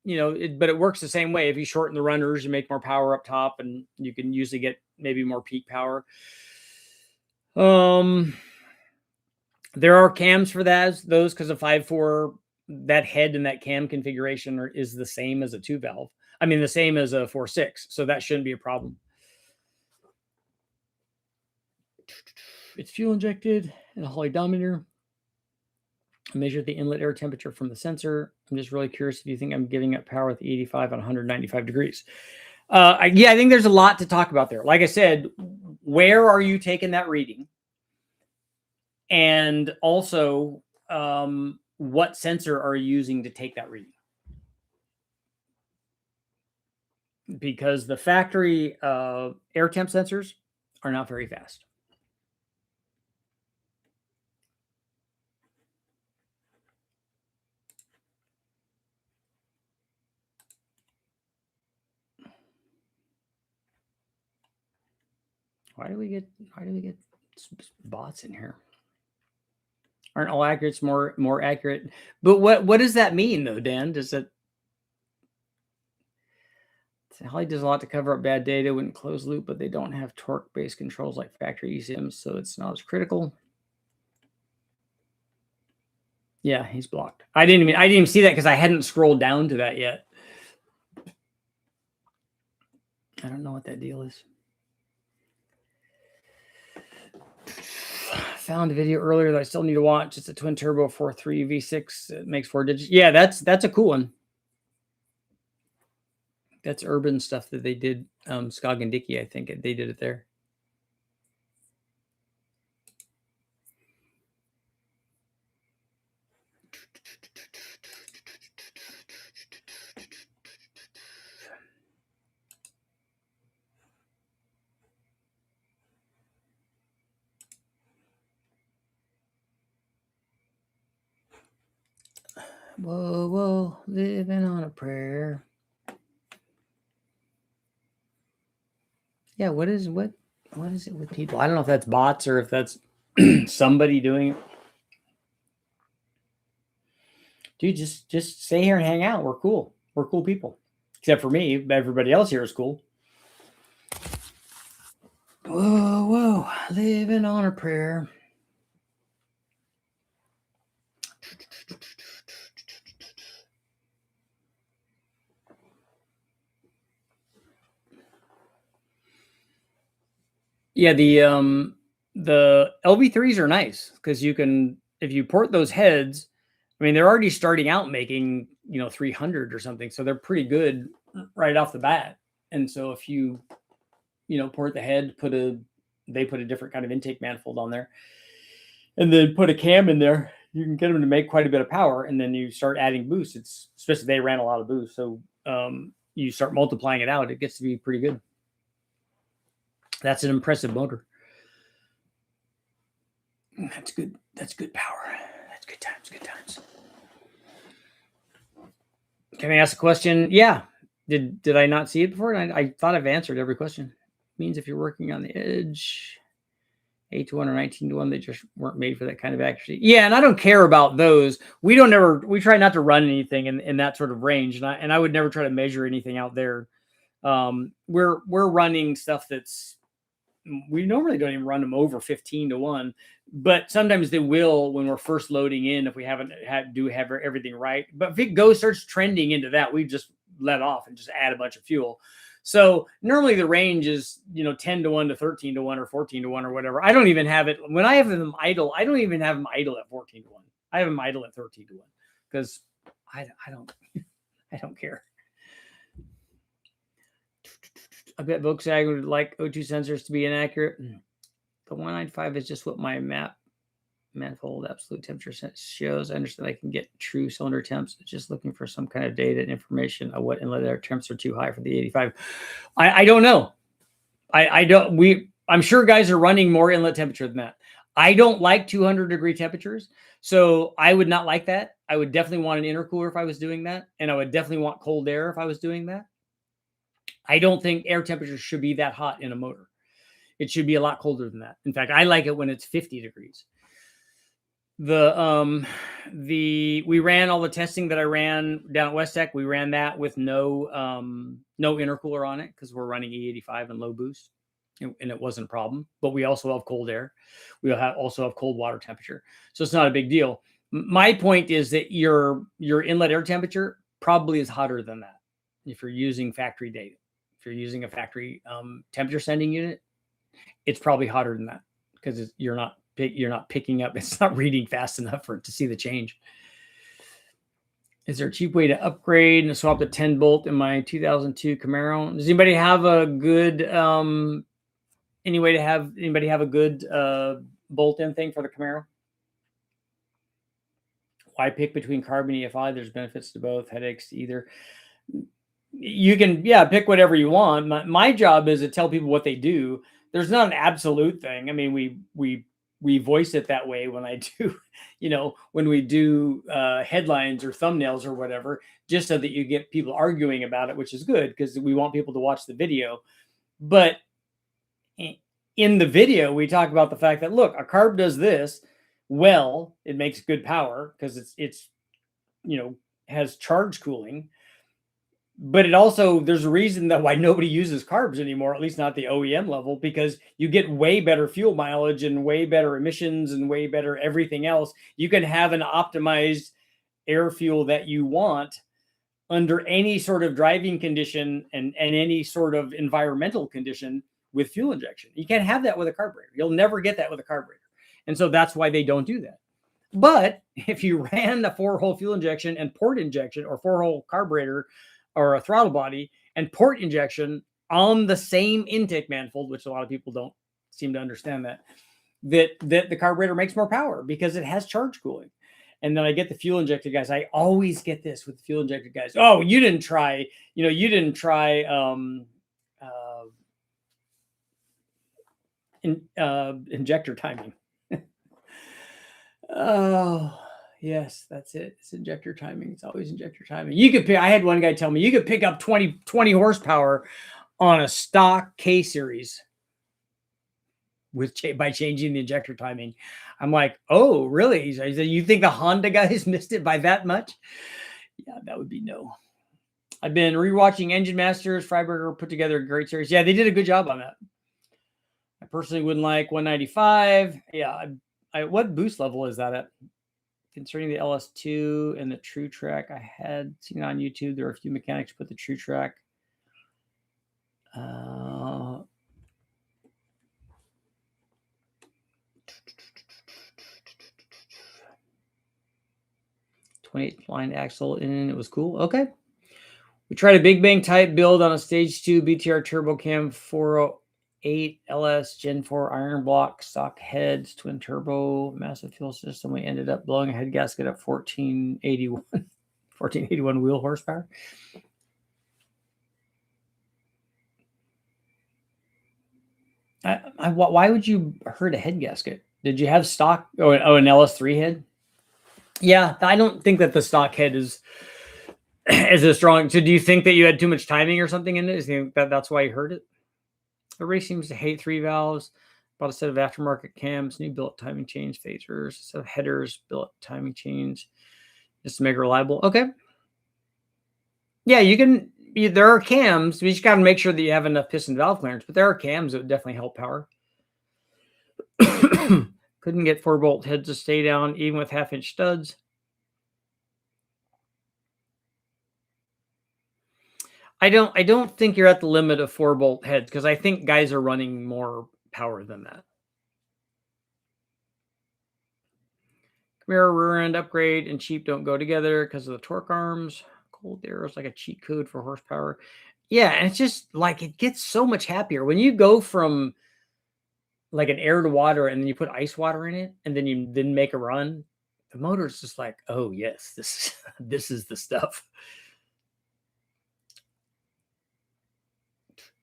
it works the same way. If you shorten the runners, you make more power up top, and you can usually get maybe more peak power. There are cams for those because a 5.4, that head and that cam configuration is the same as a 2-valve. I mean, the same as a 4.6, so that shouldn't be a problem. It's fuel injected in a holodometer. I measured the inlet air temperature from the sensor. I'm just really curious if you think I'm giving up power with 85 on 195 degrees. I think there's a lot to talk about there. Like I said, where are you taking that reading? And also, what sensor are you using to take that reading? Because the factory air temp sensors are not very fast. Why do we get bots in here? Aren't all accurates more accurate? But what does that mean though, Dan? Does that Holly does a lot to cover up bad data when closed loop, but they don't have torque-based controls like factory eSIMs, so it's not as critical. Yeah, he's blocked. I didn't even see that because I hadn't scrolled down to that yet. I don't know what that deal is. Found a video earlier that I still need to watch. It's a twin turbo 4.3 V6. It makes 4 digits. Yeah, that's a cool one. That's urban stuff that they did. Skog and Dickey, I think they did it there. Whoa, living on a prayer. Yeah, what is it with people? I don't know if that's bots or if that's Somebody doing it. Dude, just stay here and hang out. We're cool. We're cool people. Except for me. Everybody else here is cool. Whoa, whoa. Living on a prayer. Yeah, the LV3s are nice because you can, if you port those heads, I mean, they're already starting out making, 300 or something. So they're pretty good right off the bat. And so if you, port the head, they put a different kind of intake manifold on there and then put a cam in there, you can get them to make quite a bit of power. And then you start adding boost. It's especially they ran a lot of boost. So you start multiplying it out. It gets to be pretty good. That's an impressive motor. That's good. That's good power. That's good times. Good times. Can I ask a question? Yeah. Did I not see it before? I thought I've answered every question. It means if you're working on the edge, 8-1 or 19-1, they just weren't made for that kind of accuracy. Yeah, and I don't care about those. We try not to run anything in that sort of range, and I would never try to measure anything out there. We're running stuff that's, we normally don't even run them over 15-1, but sometimes they will when we're first loading in if we haven't have everything right. But if it starts trending into that, we just let off and just add a bunch of fuel. So normally the range is 10-1 to 13-1 or 14-1 or whatever. I don't even have it when I have them idle. I don't even have them idle at 14-1. I have them idle at 13-1 because I don't care. I bet Volkswagen would like O2 sensors to be inaccurate. The 195 is just what my manifold absolute temperature shows. I understand I can get true cylinder temps, just looking for some kind of data and information on what inlet air temps are too high for the 85. I don't know. I'm sure guys are running more inlet temperature than that. I don't like 200-degree temperatures, so I would not like that. I would definitely want an intercooler if I was doing that, and I would definitely want cold air if I was doing that. I don't think air temperature should be that hot in a motor. It should be a lot colder than that. In fact, I like it when it's 50 degrees. We ran all the testing that I ran down at Westech. We ran that with no intercooler on it because we're running E85 and low boost, and it wasn't a problem. But we also have cold air. We also have cold water temperature, so it's not a big deal. My point is that your inlet air temperature probably is hotter than that if you're using factory data. If you're using a factory temperature sending unit, it's probably hotter than that because you're not picking up. It's not reading fast enough for it to see the change. Is there a cheap way to upgrade and swap the 10 bolt in my 2002 Camaro? Does anybody have a good anybody have a good bolt-in thing for the Camaro? Why pick between carb and EFI? There's benefits to both, headaches to either. You can, pick whatever you want. My job is to tell people what they do. There's not an absolute thing. I mean, we voice it that way when I do, when we do headlines or thumbnails or whatever, just so that you get people arguing about it, which is good because we want people to watch the video. But in the video, we talk about the fact that, look, a carb does this. Well, it makes good power because it's has charge cooling. But it also, there's a reason that why nobody uses carbs anymore, at least not the OEM level, because you get way better fuel mileage and way better emissions and way better everything else. You can have an optimized air fuel that you want under any sort of driving condition and any sort of environmental condition with fuel injection. You can't have that with a carburetor. You'll never get that with a carburetor. And so that's why they don't do that. But if you ran a 4-hole fuel injection and port injection or 4-hole carburetor or a throttle body and port injection on the same intake manifold, which a lot of people don't seem to understand that the carburetor makes more power because it has charge cooling. And then I get the fuel injected guys. I always get this with the fuel injected guys. Oh, you didn't try injector timing. Oh, yes, that's it. It's injector timing. It's always injector timing. You could pick, I had one guy tell me you could pick up 20 horsepower on a stock K series. by changing the injector timing. I'm like, oh, really? So I said, you think the Honda guys missed it by that much? Yeah, that would be no. I've been rewatching Engine Masters. Freiberger put together a great series. Yeah, they did a good job on that. I personally wouldn't like 195. Yeah, what boost level is that at? Concerning the LS2 and the True Track, I had seen on YouTube. There are a few mechanics put the True Track. 28 line axle in. It was cool. Okay. We tried a Big Bang type build on a stage 2 BTR turbo cam 408 LS Gen 4 iron block stock heads, twin turbo, massive fuel system. We ended up blowing a head gasket at 1481 wheel horsepower. Why would you hurt a head gasket? Did you have stock? Oh, an LS3 head? Yeah, I don't think that the stock head is a strong. So do you think that you had too much timing or something in it? Is you think that that's why you hurt it? Everybody seems to hate 3 valves. Bought a set of aftermarket cams, new billet timing chains, phasers, a set of headers, billet timing chains, just to make it reliable. Okay. Yeah, you can. There are cams. You just got to make sure that you have enough piston valve clearance. But there are cams that would definitely help power. Couldn't get 4-bolt heads to stay down, even with 1/2-inch studs. I don't think you're at the limit of 4-bolt heads because I think guys are running more power than that. Mirror rear end upgrade and cheap don't go together because of the torque arms. Cold air is like a cheat code for horsepower. Yeah, and it's just like it gets so much happier when you go from like an air to water and then you put ice water in it and then you make a run. The motor's just like, oh yes, this is the stuff.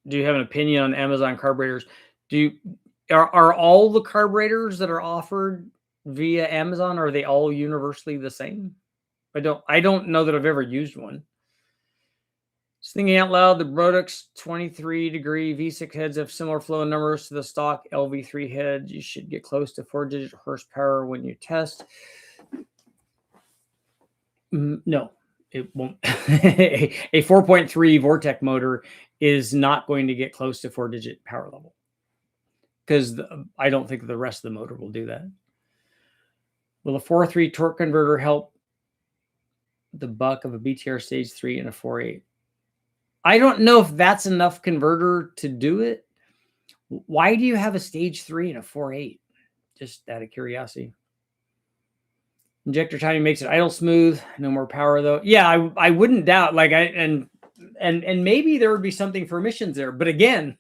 Do you have an opinion on Amazon carburetors? Are all the carburetors that are offered via Amazon, are they all universally the same? I don't know that I've ever used one. Just thinking out loud, the VORTECH 23-degree V6 heads have similar flow numbers to the stock LV3 heads. You should get close to 4-digit horsepower when you test. No, it won't. A 4.3 VORTECH motor is not going to get close to 4-digit power level because I don't think the rest of the motor will do that. Will a 4.3 torque converter help the buck of a BTR stage 3 and a 4.8? I don't know if that's enough converter to do it. Why do you have a stage 3 and a 4.8? Just out of curiosity. Injector timing makes it idle smooth. No more power though. Yeah, I wouldn't doubt. Like and maybe there would be something for emissions there. But again,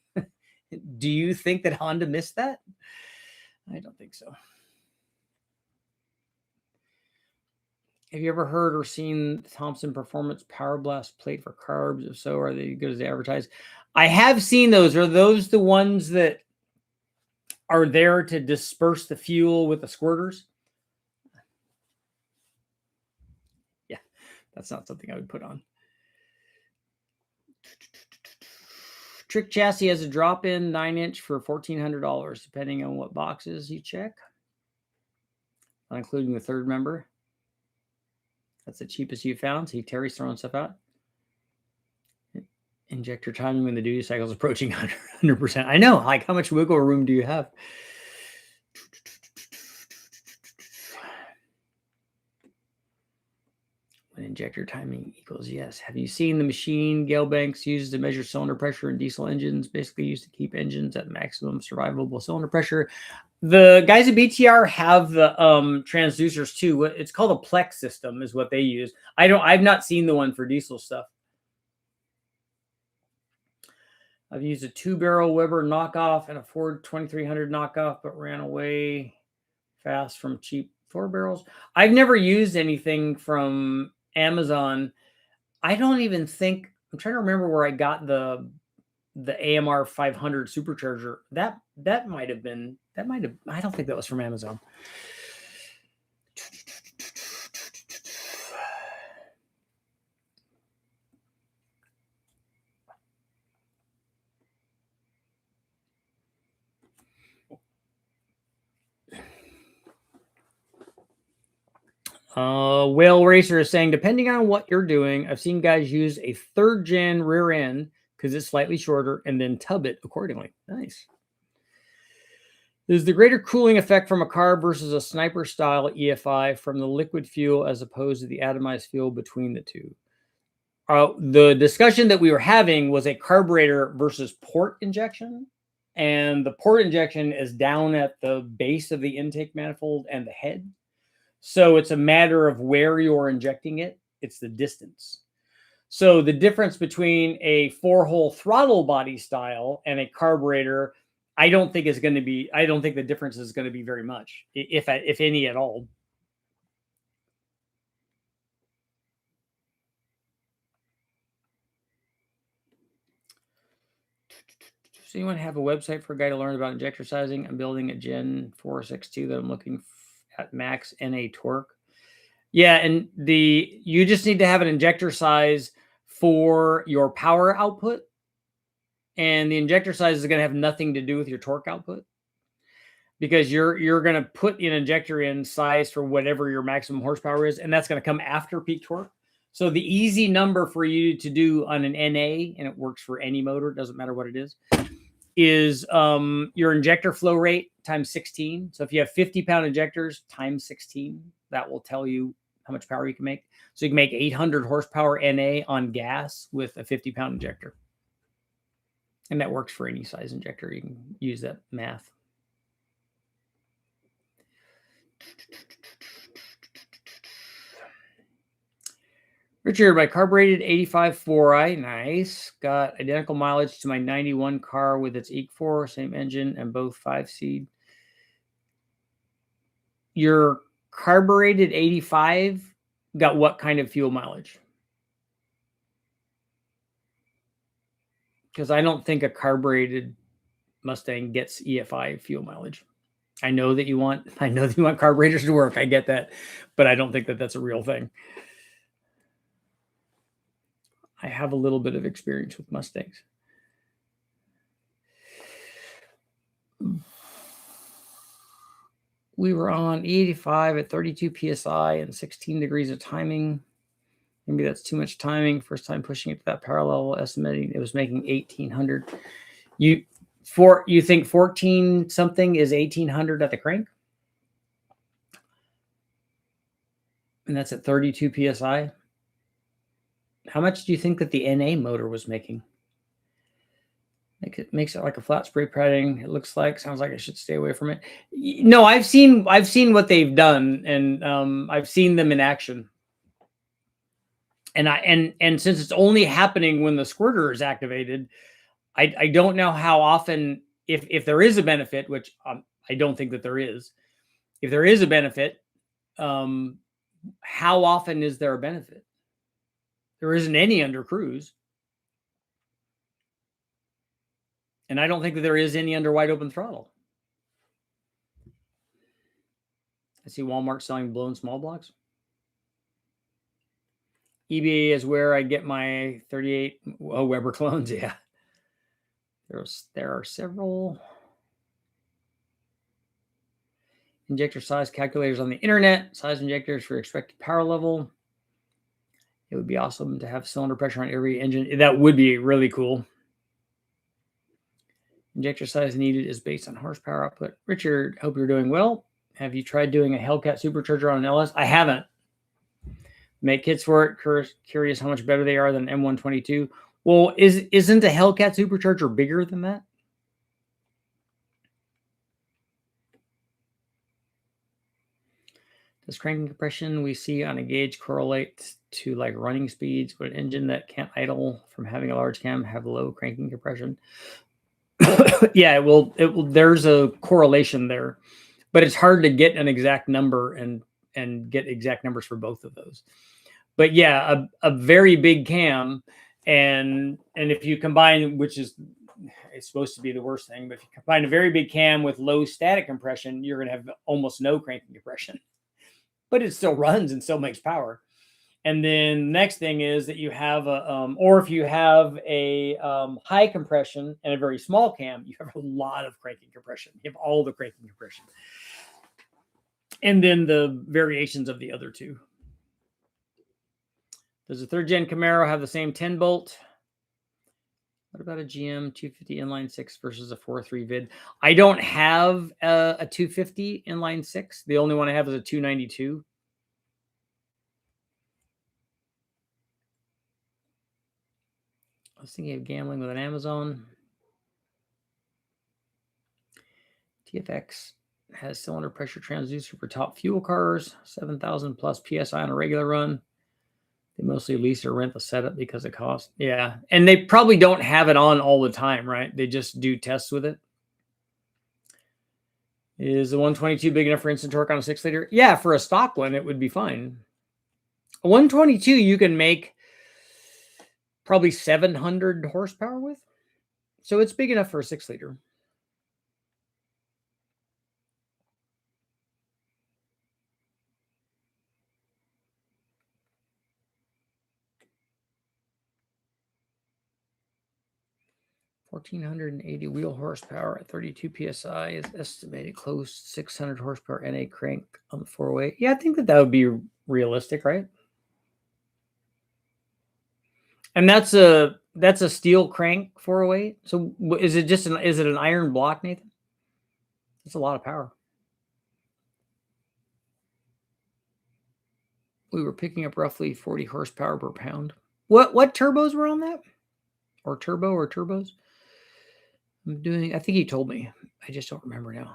do you think that Honda missed that? I don't think so. Have you ever heard or seen Thompson Performance Power Blast plate for carbs? If so, are they good as they advertise? I have seen those. Are those the ones that are there to disperse the fuel with the squirters? Yeah, that's not something I would put on. Trick chassis has a drop-in 9-inch for $1,400, depending on what boxes you check, not including the third member. That's the cheapest you found. See, Terry's throwing stuff out. Injector timing when the duty cycle is approaching 100%. I know. Like, how much wiggle room do you have? When injector timing equals yes. Have you seen the machine Gale Banks uses to measure cylinder pressure in diesel engines? Basically used to keep engines at maximum survivable cylinder pressure. The guys at BTR have the transducers too. It's called a Plex system is what they use. I've not seen the one for diesel stuff. I've used a 2-barrel Weber knockoff and a Ford 2300 knockoff, but ran away fast from cheap 4 barrels. I've never used anything from Amazon. I don't even think, I'm trying to remember where I got the AMR 500 supercharger. That might have, I don't think that was from Amazon. Whale Racer is saying, depending on what you're doing, I've seen guys use a 3rd gen rear end because it's slightly shorter and then tub it accordingly. Nice. Is the greater cooling effect from a carb versus a sniper style EFI from the liquid fuel as opposed to the atomized fuel between the two? The discussion that we were having was a carburetor versus port injection. And the port injection is down at the base of the intake manifold and the head. So it's a matter of where you're injecting it. It's the distance. So the difference between a 4-hole throttle body style and a carburetor, I don't think the difference is going to be very much, if any at all. So you want to have a website for a guy to learn about injector sizing? I'm building a Gen 462 that I'm looking at max NA torque. Yeah, and you just need to have an injector size for your power output, and the injector size is going to have nothing to do with your torque output, because you're going to put an injector in size for whatever your maximum horsepower is, and that's going to come after peak torque. So the easy number for you to do on an NA, and it works for any motor, it doesn't matter what it is your injector flow rate times 16. So if you have 50-pound injectors times 16, that will tell you how much power you can make. So you can make 800 horsepower NA on gas with a 50-pound injector. And that works for any size injector. You can use that math. Richard, my carbureted 85 4i, nice. Got identical mileage to my 91 car with its EQ4, same engine, and both 5-seed. Your carbureted 85 got what kind of fuel mileage? Because I don't think a carbureted Mustang gets EFI fuel mileage. I know that you want carburetors to work. I get that, but I don't think that that's a real thing. I have a little bit of experience with Mustangs. We were on E85 at 32 PSI and 16 degrees of timing. Maybe that's too much timing. First time pushing it to that power level, estimating it was making 1800. You think 14 something is 1800 at the crank? And that's at 32 PSI. How much do you think that the NA motor was making? It makes it like a flat spray padding. It looks like, sounds like I should stay away from it. No, I've seen what they've done, and I've seen them in action. And since it's only happening when the squirter is activated, I don't know how often, if there is a benefit, which I don't think that there is. If there is a benefit, how often is there a benefit? There isn't any under cruise. And I don't think that there is any under wide open throttle. I see Walmart selling blown small blocks. eBay is where I get my 38 Weber clones. Yeah. There are several injector size calculators on the internet. Size injectors for expected power level. It would be awesome to have cylinder pressure on every engine. That would be really cool. Injector size needed is based on horsepower output. Richard, hope you're doing well. Have you tried doing a Hellcat supercharger on an LS? I haven't. Make kits for it. Curious how much better they are than M122. Well, isn't a Hellcat supercharger bigger than that? Does cranking compression we see on a gauge correlate to like running speeds? Would an engine that can't idle from having a large cam have low cranking compression? Yeah, it will. There's a correlation there, but it's hard to get an exact number and get exact numbers for both of those. But yeah, a very big cam, and if you combine, which is it's supposed to be the worst thing, but if you combine a very big cam with low static compression, you're going to have almost no cranking compression. But it still runs and still makes power. And then the next thing is that you have or if you have a high compression and a very small cam, you have a lot of cranking compression. You have all the cranking compression. and then the variations of the other two. Does the 3rd gen Camaro have the same 10 bolt? What about a GM 250 inline 6 versus a 4.3 vid? I don't have a 250 inline 6. The only one I have is a 292. I was thinking of gambling with an Amazon. TFX has cylinder pressure transducer for top fuel cars, 7,000 plus PSI on a regular run. They mostly lease or rent the setup because of cost. Yeah. And they probably don't have it on all the time, right? They just do tests with it. Is the 122 big enough for instant torque on a 6-liter? Yeah, for a stock one, it would be fine. A 122 you can make probably 700 horsepower with. So it's big enough for a 6-liter. $1,480 wheel horsepower at 32 psi is estimated close 600 horsepower NA crank on the 408. Yeah, I think that would be realistic, right? And that's a steel crank 408. So is it just is it an iron block, Nathan? That's a lot of power. We were picking up roughly 40 horsepower per pound. What turbos were on that? Or turbo or turbos? I'm doing, I think he told me. I just don't remember now.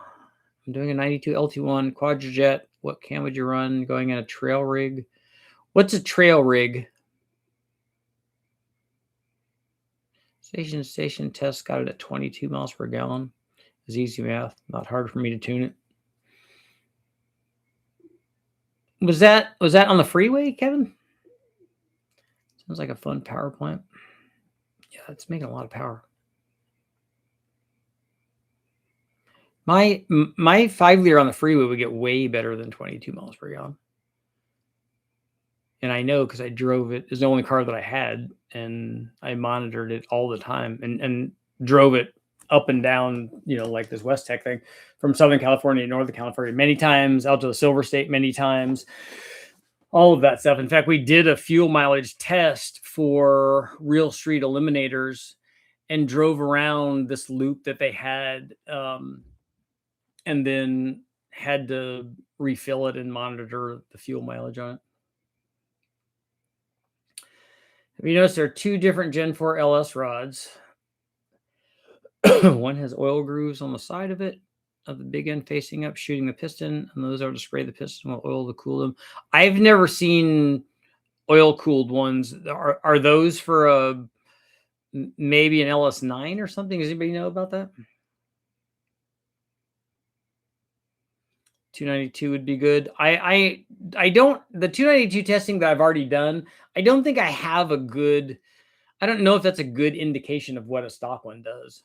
I'm doing a 92 LT1 quadrojet. What cam would you run? Going in a trail rig. What's a trail rig? Station test got it at 22 miles per gallon. It's easy math. Not hard for me to tune it. Was that on the freeway, Kevin? Sounds like a fun power plant. Yeah, it's making a lot of power. My 5-liter on the freeway would get way better than 22 miles per gallon. And I know because I drove it. It's the only car that I had, and I monitored it all the time and drove it up and down, like this Westech thing from Southern California to Northern California many times, out to the Silver State many times, all of that stuff. In fact, we did a fuel mileage test for Real Street Eliminators and drove around this loop that they had, and then had to refill it and monitor the fuel mileage on it. Have you noticed there are 2 different Gen 4 LS rods? One has oil grooves on the side of it, of the big end facing up, shooting the piston, and those are to spray the piston with oil to cool them. I've never seen oil-cooled ones. Are those for maybe an LS9 or something? Does anybody know about that? 292 would be good. I don't, the 292 testing that I've already done, I don't think I have I don't know if that's a good indication of what a stock one does.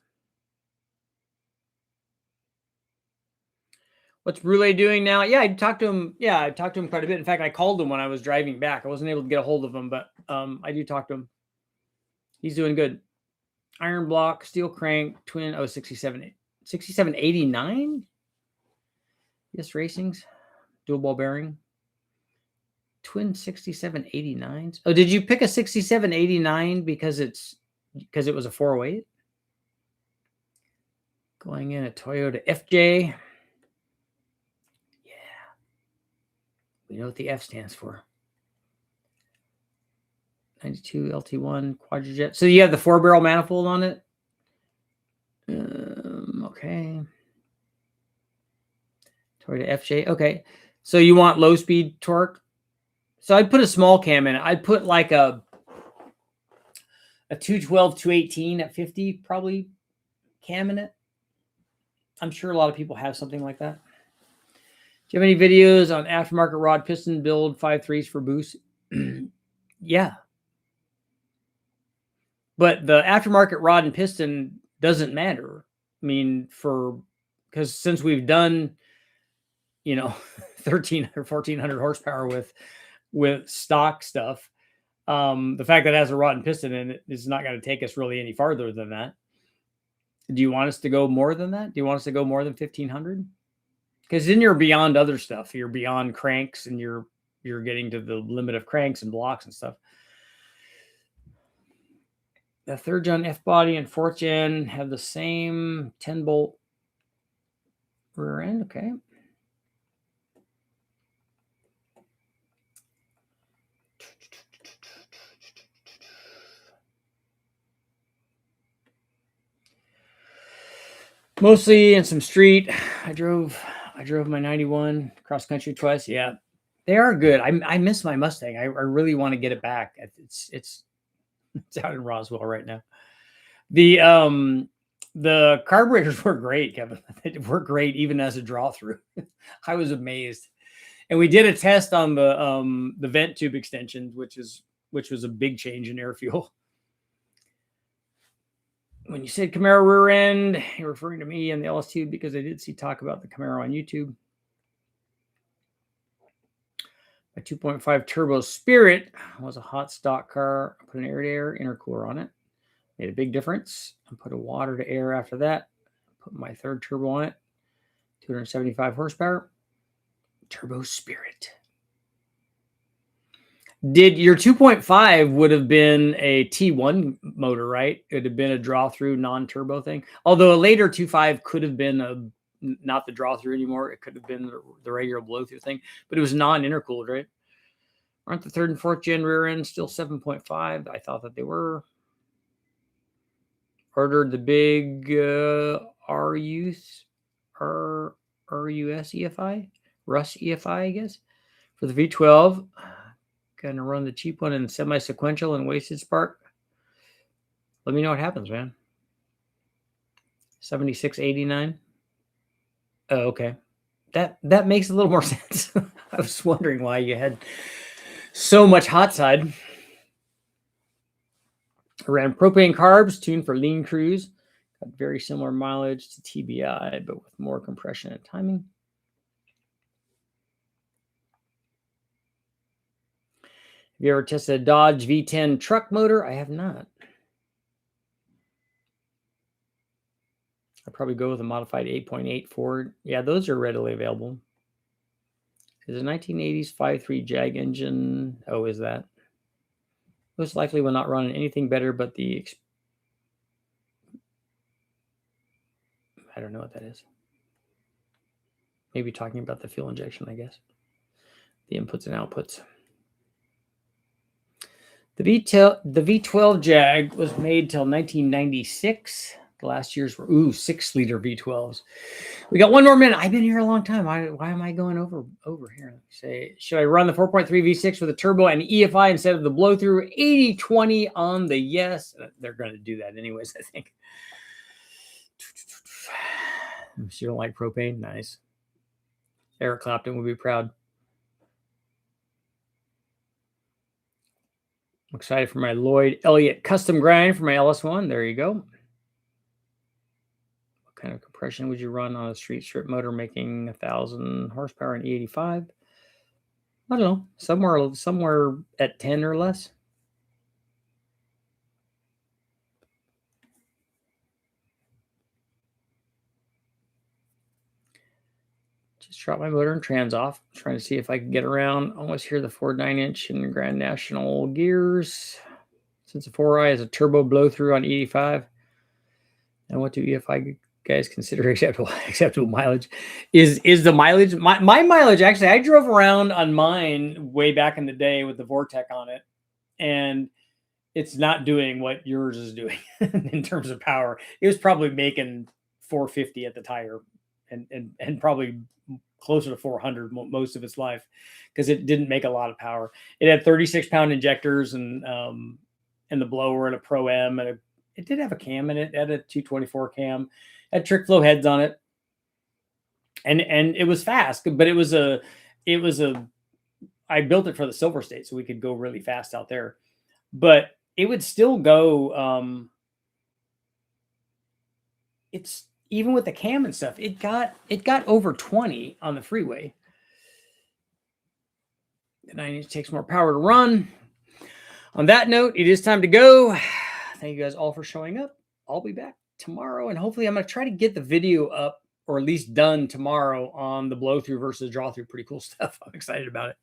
What's Brule doing now? Yeah, I talked to him. Yeah, I talked to him quite a bit. In fact, I called him when I was driving back. I wasn't able to get a hold of him, but I do talk to him. He's doing good. Iron block, steel crank, twin 6789. Yes, Racings, dual ball bearing. Twin 6789s. Oh, did you pick a 6789 because it was a 408? Going in a Toyota FJ. We know what the F stands for. 92 LT1 quadrojet. So you have the 4-barrel manifold on it? Okay. Toyota FJ. Okay. So you want low speed torque? So I'd put a small cam in it. I'd put like a 212, 218 at 50 probably cam in it. I'm sure a lot of people have something like that. Do you have any videos on aftermarket rod piston build 5.3s for boost? Yeah. But the aftermarket rod and piston doesn't matter. I mean, because since we've done, 1,300 or 1,400 horsepower with stock stuff, the fact that it has a rod and piston in it is not going to take us really any farther than that. Do you want us to go more than that? Do you want us to go more than 1,500? Because then you're beyond other stuff. You're beyond cranks, and you're getting to the limit of cranks and blocks and stuff. The 3rd gen F body and 4th gen have the same 10-bolt rear end. Okay. Mostly in some street. I drove my 91 cross country twice. Yeah, they are good. I miss my Mustang. I really want to get it back. It's out in Roswell right now. The carburetors were great, Kevin. They were great even as a draw through. I was amazed. And we did a test on the vent tube extensions, which was a big change in air fuel. When you said Camaro rear end, you're referring to me and the LS2 because I did see talk about the Camaro on YouTube. My 2.5 turbo Spirit was a hot stock car. I put an air-to-air intercooler on it. Made a big difference. I put a water to air after that. Put my 3rd turbo on it. 275 horsepower. Turbo Spirit. Did your 2.5 would have been a T1 motor, right? It would have been a draw-through non-turbo thing. Although a later 2.5 could have been not the draw-through anymore. It could have been the regular blow-through thing, but it was non-intercooled, right? Aren't the 3rd and 4th gen rear ends still 7.5? I thought that they were. Ordered the big RUS EFI, Russ EFI, I guess, for the V12. Going to run the cheap one in semi-sequential and wasted spark. Let me know what happens, man. 7689. Oh, okay. That makes a little more sense. I was wondering why you had so much hot side. I ran propane carbs tuned for lean cruise. Got very similar mileage to TBI, but with more compression and timing. Have you ever tested a Dodge V10 truck motor? I have not. I'd probably go with a modified 8.8 Ford. Yeah, those are readily available. Is a 1980s 5.3 Jag engine. Oh, is that? Most likely will not run anything better but the... I don't know what that is. Maybe talking about the fuel injection, I guess. The inputs and outputs. The V12 Jag was made till 1996. The last year's were 6-liter V12s. We got one more minute. I've been here a long time. Why am I going over here? Let me say, should I run the 4.3 V6 with a turbo and EFI instead of the blow through? 80-20 on the yes. They're going to do that anyways, I think. You don't like propane? Nice. Eric Clapton would be proud. I'm excited for my Lloyd Elliott custom grind for my LS1. There you go. What kind of compression would you run on a street strip motor making 1,000 horsepower and E85? I don't know. Somewhere at 10 or less. Just drop my motor and trans off. I'm trying to see if I can get around. Almost hear the 4 9-inch and Grand National gears. Since the 4i is a turbo blow through on 85. And what do EFI guys consider acceptable mileage? Is the mileage my mileage? Actually, I drove around on mine way back in the day with the VORTECH on it, and it's not doing what yours is doing in terms of power. It was probably making 450 at the tire, and probably closer to 400 most of its life, because it didn't make a lot of power. It had 36-pound injectors and the blower and a Pro M, and it did have a cam in it. It had a 224 cam, had trick flow heads on it, and it was fast. But it was a I built it for the Silver State so we could go really fast out there, but it would still go. It's even with the cam and stuff, it got over 20 on the freeway. The 9-inch takes more power to run. On that note, it is time to go. Thank you guys all for showing up. I'll be back tomorrow, and hopefully I'm going to try to get the video up or at least done tomorrow on the blow through versus draw through. Pretty cool stuff. I'm excited about it.